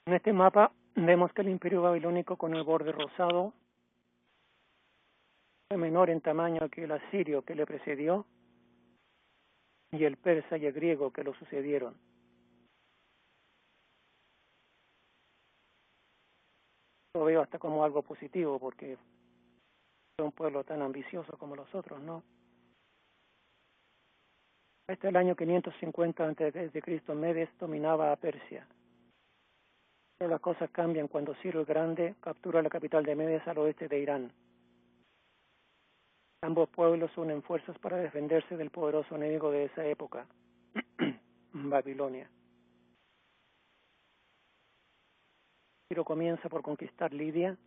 En este mapa vemos que el imperio babilónico con el borde rosado fue menor en tamaño que el asirio que le precedió y el persa y el griego que lo sucedieron. Lo veo hasta como algo positivo porque es un pueblo tan ambicioso como los otros, ¿no? Hasta el año 550 a.C. Medes dominaba a Persia. Pero las cosas cambian cuando Ciro el Grande captura la capital de Medes al oeste de Irán. Ambos pueblos unen fuerzas para defenderse del poderoso enemigo de esa época, Babilonia. Ciro comienza por conquistar Lidia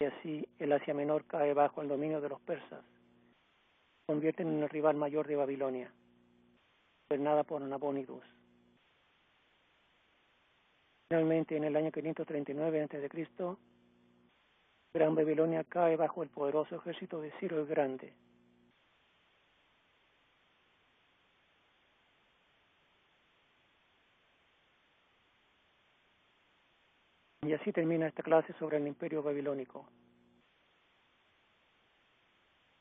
y así el Asia Menor cae bajo el dominio de los persas. Se convierten en el rival mayor de Babilonia, gobernada por Nabónidos. Finalmente, en el año 539 a.C., Gran Babilonia cae bajo el poderoso ejército de Ciro el Grande. Y así termina esta clase sobre el Imperio Babilónico.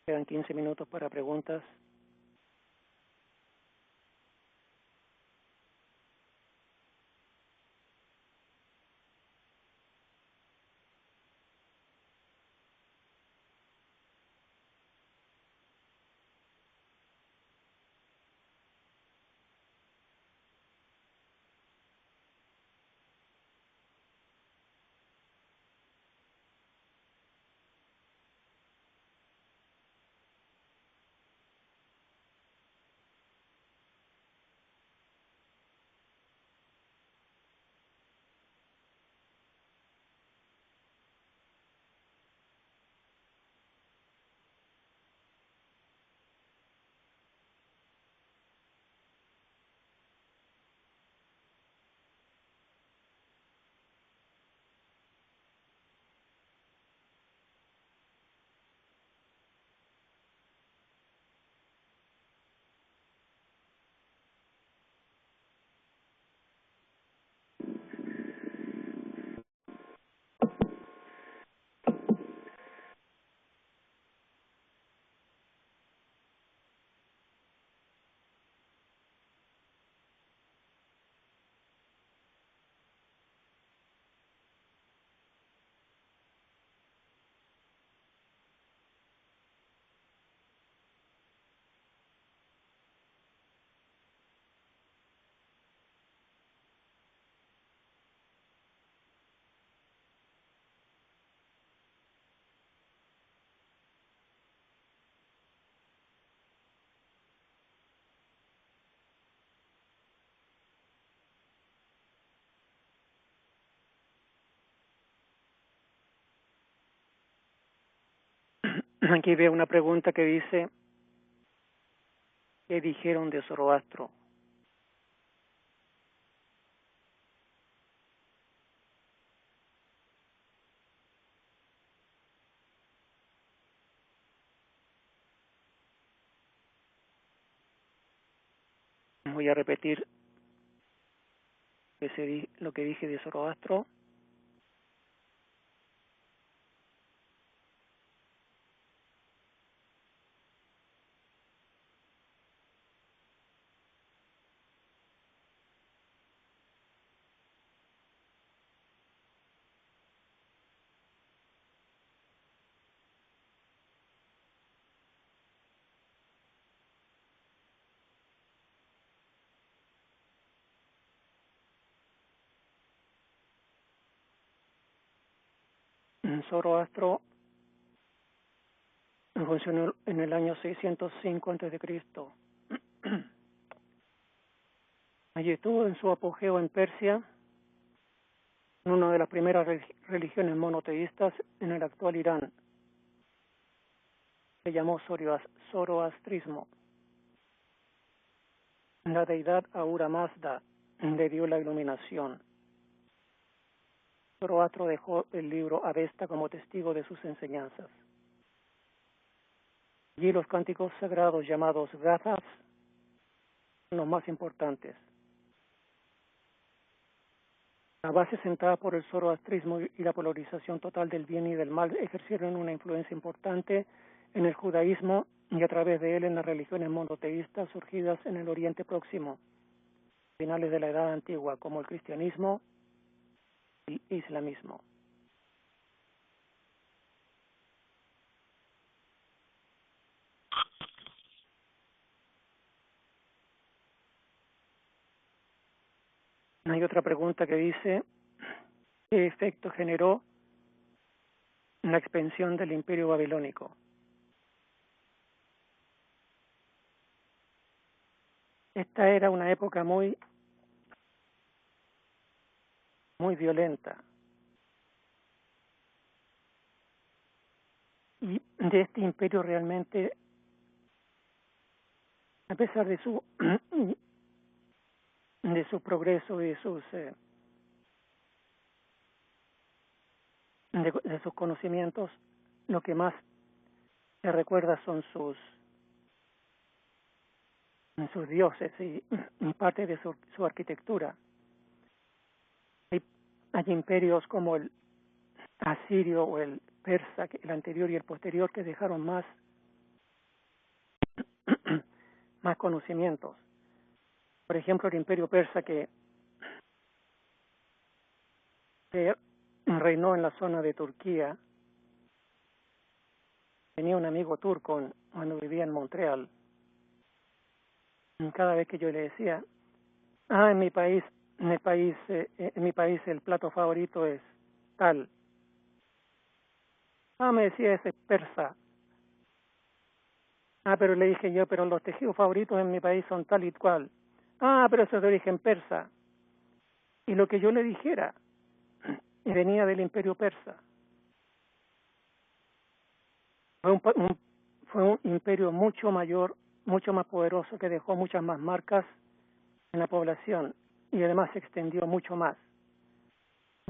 Quedan 15 minutos para preguntas. Aquí veo una pregunta que dice, ¿qué dijeron de Zoroastro? Voy a repetir lo que dije de Zoroastro. Zoroastro funcionó en el año 605 a.C. Allí estuvo en su apogeo en Persia, en una de las primeras religiones monoteístas en el actual Irán. Se llamó zoroastrismo. La deidad Ahura Mazda le dio la iluminación. Zoroastro dejó el libro Avesta como testigo de sus enseñanzas. Allí los cánticos sagrados llamados Gathas son los más importantes. La base sentada por el zoroastrismo y la polarización total del bien y del mal ejercieron una influencia importante en el judaísmo y a través de él en las religiones monoteístas surgidas en el Oriente Próximo, finales de la Edad Antigua, como el cristianismo y el islamismo. Hay otra pregunta que dice, ¿qué efecto generó la expansión del Imperio Babilónico? Esta era una época muy violenta. Y de este imperio realmente, a pesar de su progreso y de sus conocimientos, lo que más se recuerda son sus dioses y parte de su arquitectura. Hay imperios como el asirio o el persa, el anterior y el posterior, que dejaron más conocimientos. Por ejemplo, el imperio persa que reinó en la zona de Turquía. Tenía un amigo turco cuando vivía en Montreal. Cada vez que yo le decía, en mi país el plato favorito es tal. Me decía, ese es persa. Pero le dije yo, pero los tejidos favoritos en mi país son tal y cual. Pero eso es de origen persa. Y lo que yo le dijera venía del imperio persa. Fue un imperio mucho mayor, mucho más poderoso, que dejó muchas más marcas en la población y además se extendió mucho más.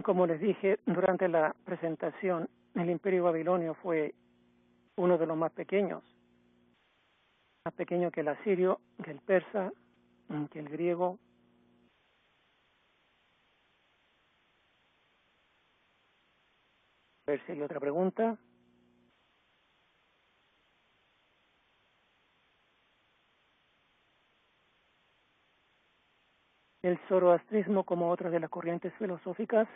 Como les dije durante la presentación, el imperio babilonio fue uno de los más pequeño que el asirio, que el persa, que el griego. A ver si hay otra pregunta. El zoroastrismo, como otras de las corrientes filosóficas,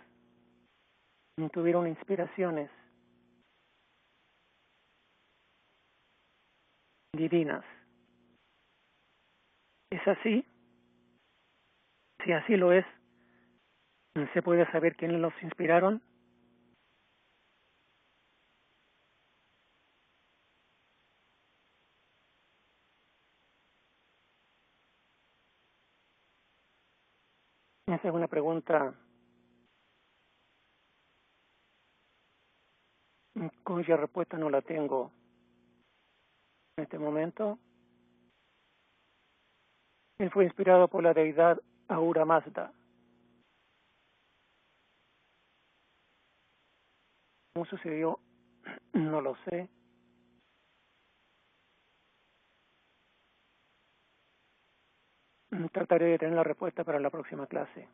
tuvieron inspiraciones divinas. ¿Es así? Si así lo es, ¿se puede saber quiénes los inspiraron? Esa es una pregunta cuya respuesta no la tengo en este momento. Él fue inspirado por la deidad Ahura Mazda. ¿Cómo sucedió? No lo sé. Trataré de tener la respuesta para la próxima clase.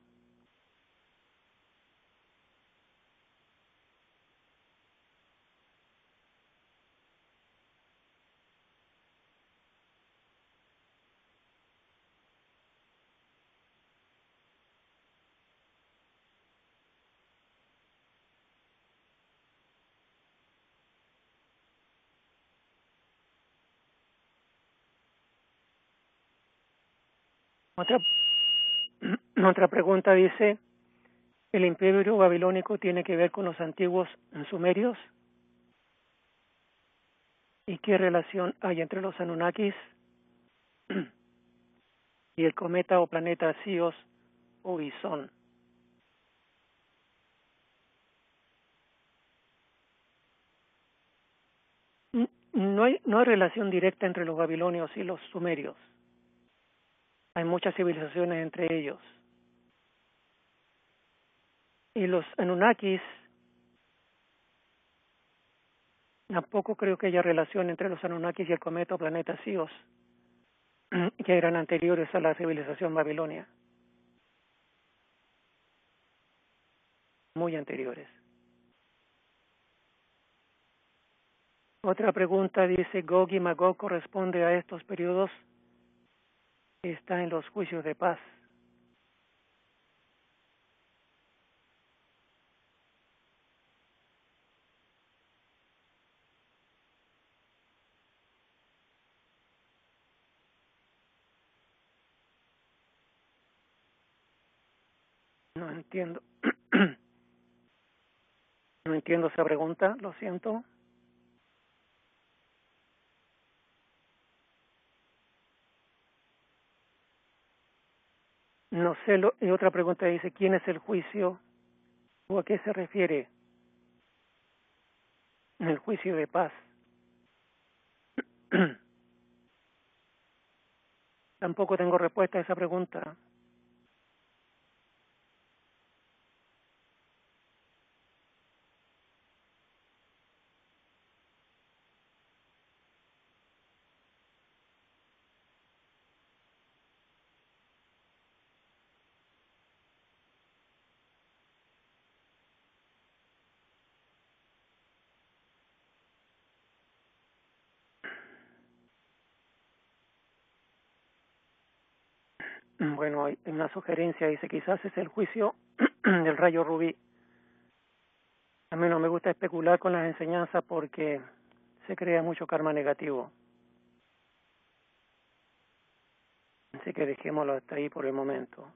Otra pregunta dice, ¿el imperio babilónico tiene que ver con los antiguos sumerios? ¿Y qué relación hay entre los Anunnakis y el cometa o planeta Sios o Izón? No hay relación directa entre los babilonios y los sumerios. Hay muchas civilizaciones entre ellos. Y los Anunnakis, tampoco creo que haya relación entre los Anunnakis y el cometa o planeta Sios, que eran anteriores a la civilización babilonia. Muy anteriores. Otra pregunta dice, Gog y Magog corresponde a estos periodos que están en los juicios de paz. No entiendo. No entiendo esa pregunta, lo siento. no sé, y otra pregunta dice, ¿quién es el juicio o a qué se refiere en el juicio de paz? Tampoco tengo respuesta a esa pregunta. Bueno, hay una sugerencia, dice, quizás es el juicio del rayo rubí. A mí no me gusta especular con las enseñanzas porque se crea mucho karma negativo. Así que dejémoslo hasta ahí por el momento.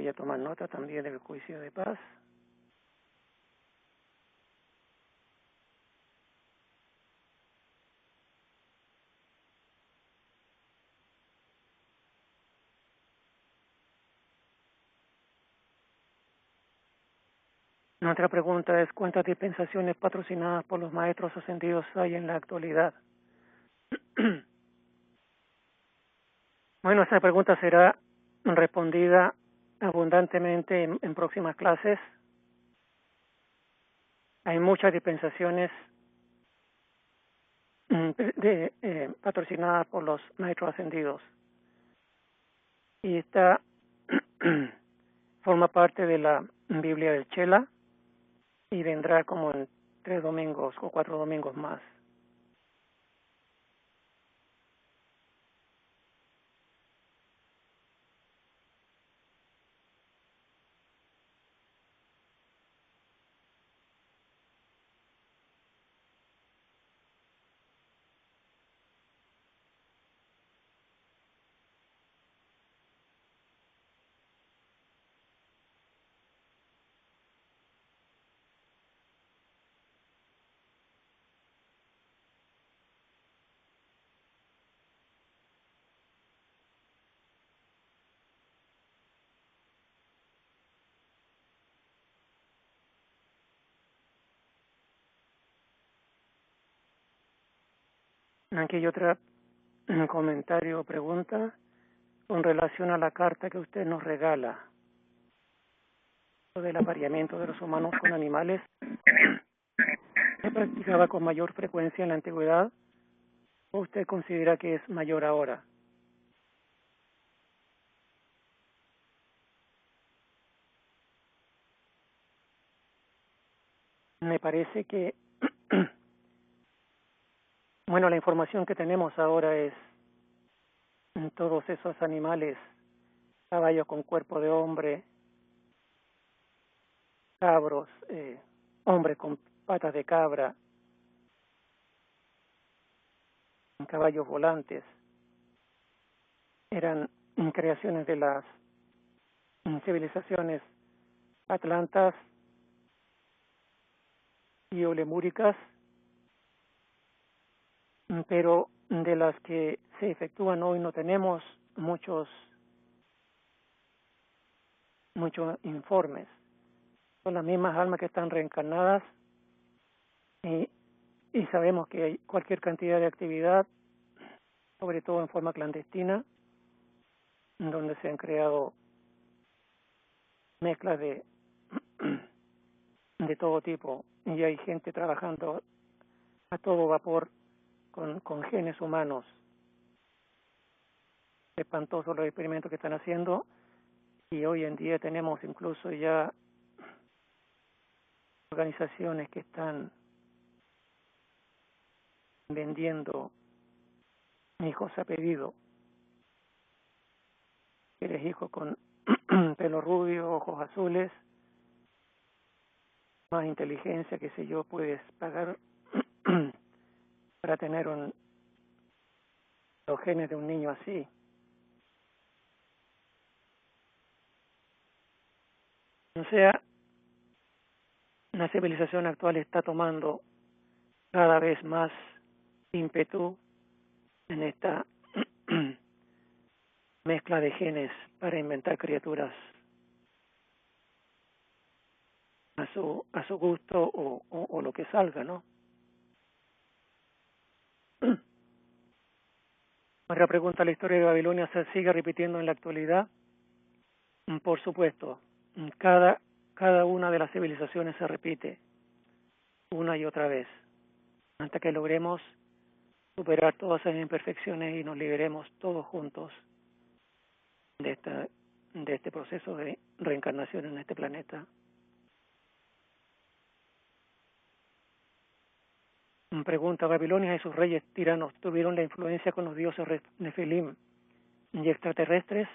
Voy a tomar nota también del juicio de paz. Otra pregunta es, ¿cuántas dispensaciones patrocinadas por los maestros ascendidos hay en la actualidad? Bueno, esta pregunta será respondida abundantemente en próximas clases. Hay muchas dispensaciones patrocinadas por los maestros ascendidos. Y esta forma parte de la Biblia del Chela y vendrá como en 3 domingos o 4 domingos más. Aquí hay otro comentario o pregunta con relación a la carta que usted nos regala del apareamiento de los humanos con animales. ¿Se practicaba con mayor frecuencia en la antigüedad o usted considera que es mayor ahora? Me parece que, bueno, la información que tenemos ahora es todos esos animales, caballos con cuerpo de hombre, cabros, hombres con patas de cabra, caballos volantes, eran creaciones de las civilizaciones atlantas y olemúricas, pero de las que se efectúan hoy no tenemos muchos informes. Son las mismas almas que están reencarnadas y sabemos que hay cualquier cantidad de actividad, sobre todo en forma clandestina, donde se han creado mezclas de todo tipo y hay gente trabajando a todo vapor con genes humanos. Espantosos los experimentos que están haciendo y hoy en día tenemos incluso ya organizaciones que están vendiendo hijos a pedido. Eres hijo con pelo rubio, ojos azules, más inteligencia, qué sé yo, puedes pagar para tener los genes de un niño así. O sea, la civilización actual está tomando cada vez más ímpetu en esta mezcla de genes para inventar criaturas a su gusto o lo que salga, ¿no? Otra pregunta: ¿la historia de Babilonia se sigue repitiendo en la actualidad? Por supuesto, cada una de las civilizaciones se repite una y otra vez hasta que logremos superar todas esas imperfecciones y nos liberemos todos juntos de este proceso de reencarnación en este planeta. Pregunta: ¿Babilonia y sus reyes tiranos tuvieron la influencia con los dioses Nefilim y extraterrestres?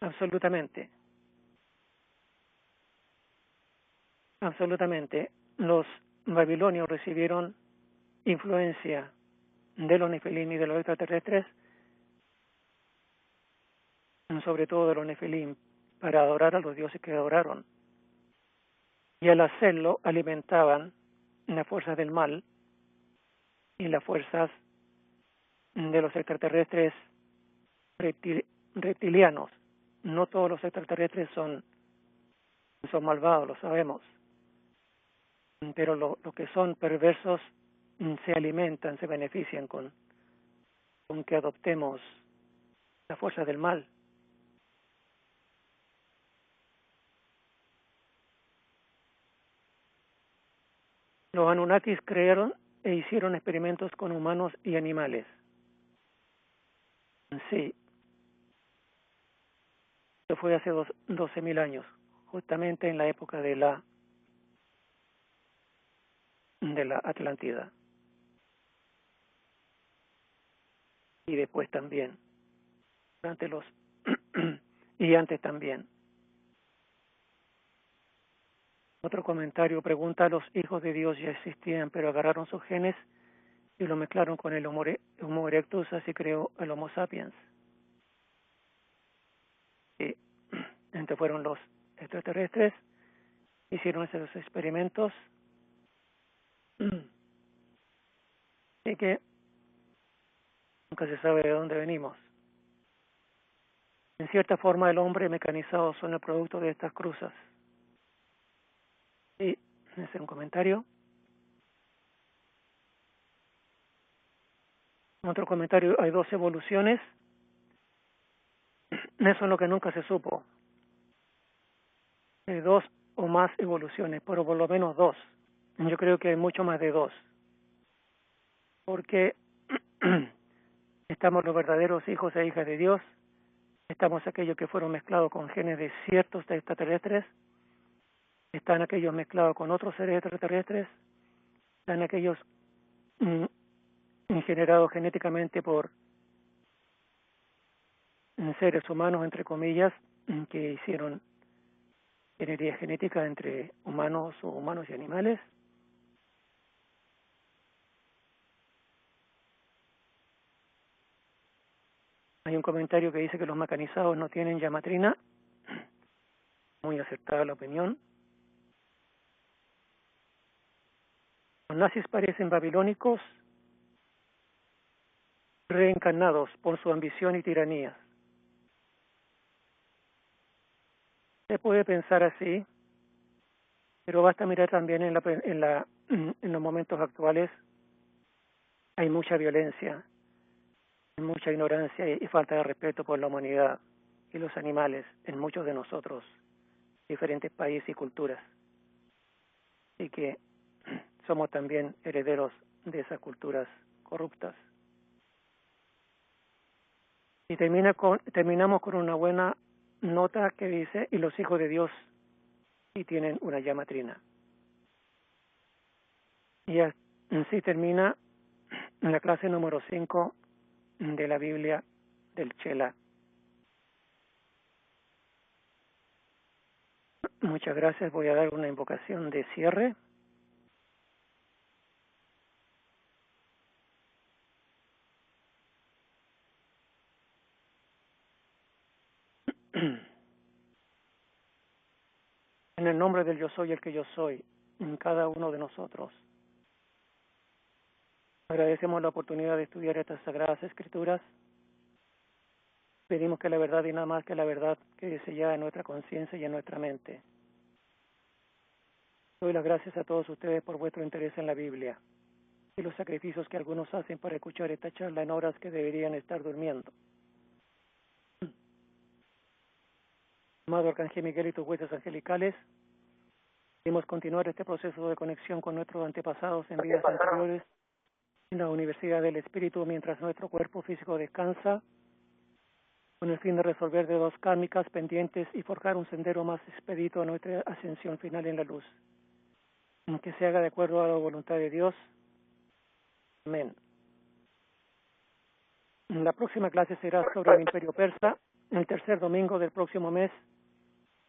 Absolutamente. Absolutamente. Los babilonios recibieron influencia de los Nefilim y de los extraterrestres, sobre todo de los Nefilim, para adorar a los dioses que adoraron. Y al hacerlo alimentaban las fuerzas del mal y las fuerzas de los extraterrestres reptilianos. No todos los extraterrestres son malvados, lo sabemos, pero lo que son perversos se alimentan, se benefician con que adoptemos la fuerza del mal. Los Anunnakis crearon e hicieron experimentos con humanos y animales. Sí, eso fue hace 12.000 años, justamente en la época de la Atlántida. Y después también, durante y antes también. Otro comentario pregunta: ¿los hijos de Dios ya existían, pero agarraron sus genes y lo mezclaron con el Homo erectus, así creó el Homo sapiens? Y entonces fueron los extraterrestres, hicieron esos experimentos, y que nunca se sabe de dónde venimos. En cierta forma, el hombre mecanizado son el producto de estas cruzas. Y ese es un comentario. Otro comentario: hay 2 evoluciones. Eso es lo que nunca se supo. Hay 2 o más evoluciones, pero por lo menos 2. Yo creo que hay mucho más de 2. Porque estamos los verdaderos hijos e hijas de Dios, estamos aquellos que fueron mezclados con genes de ciertos extraterrestres, están aquellos mezclados con otros seres extraterrestres, están aquellos generados genéticamente por seres humanos, entre comillas, que hicieron ingeniería genética entre humanos o humanos y animales. Hay un comentario que dice que los mecanizados no tienen llamatrina. Muy acertada la opinión. Los nazis parecen babilónicos reencarnados por su ambición y tiranía. Se puede pensar así, pero basta mirar también en los momentos actuales. Hay mucha violencia, mucha ignorancia y falta de respeto por la humanidad y los animales en muchos de nosotros, diferentes países y culturas. Y que somos también herederos de esas culturas corruptas. Y terminamos con una buena nota que dice: y los hijos de Dios sí tienen una llamatrina. Y así termina la clase número 5 de la Biblia del Chela. Muchas gracias. Voy a dar una invocación de cierre. En el nombre del yo soy el que yo soy, en cada uno de nosotros. Agradecemos la oportunidad de estudiar estas sagradas escrituras. Pedimos que la verdad y nada más que la verdad quede sellada en nuestra conciencia y en nuestra mente. Doy las gracias a todos ustedes por vuestro interés en la Biblia y los sacrificios que algunos hacen para escuchar esta charla en horas que deberían estar durmiendo. Amado Arcángel Miguel y tus huestes angelicales, queremos continuar este proceso de conexión con nuestros antepasados en vidas anteriores en la Universidad del Espíritu mientras nuestro cuerpo físico descansa, con el fin de resolver deudas kármicas pendientes y forjar un sendero más expedito a nuestra ascensión final en la luz. Que se haga de acuerdo a la voluntad de Dios. Amén. La próxima clase será sobre el Imperio Persa, el tercer domingo del próximo mes,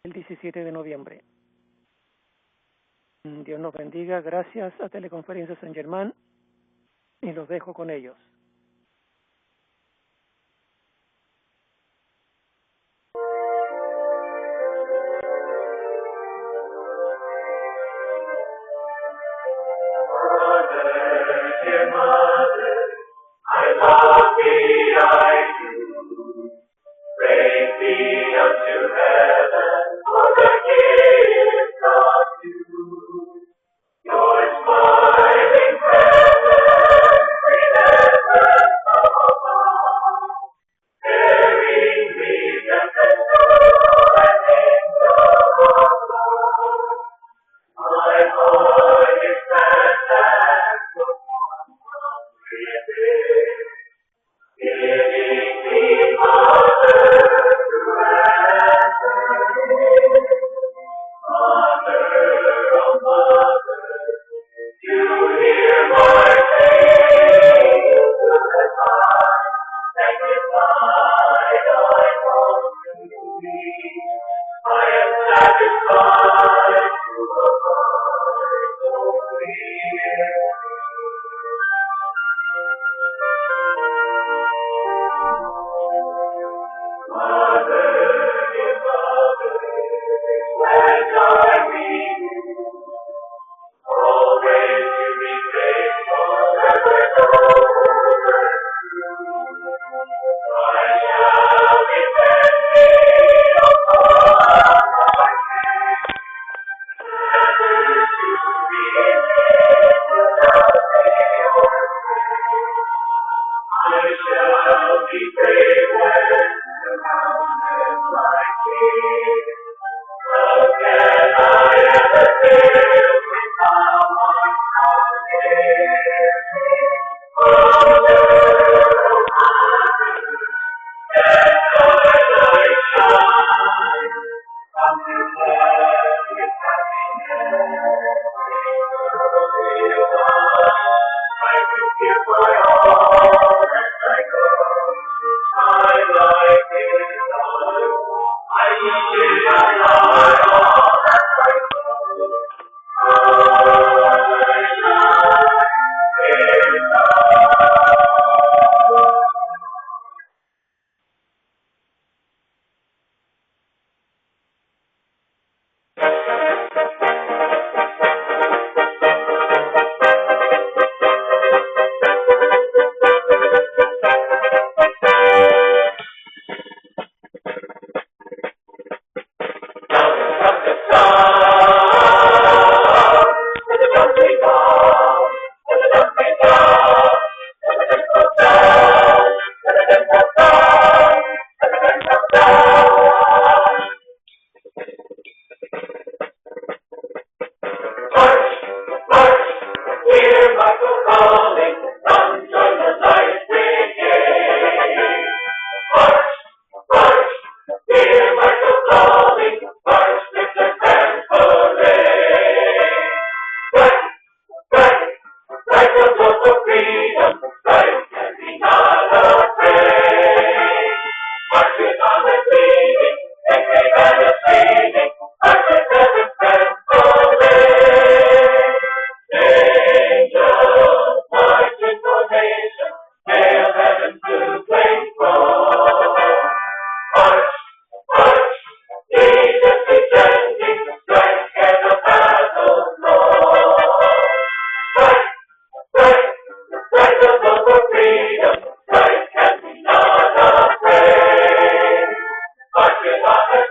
el 17 de noviembre. Dios nos bendiga. Gracias a Teleconferencias Saint Germain y los dejo con ellos.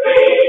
free.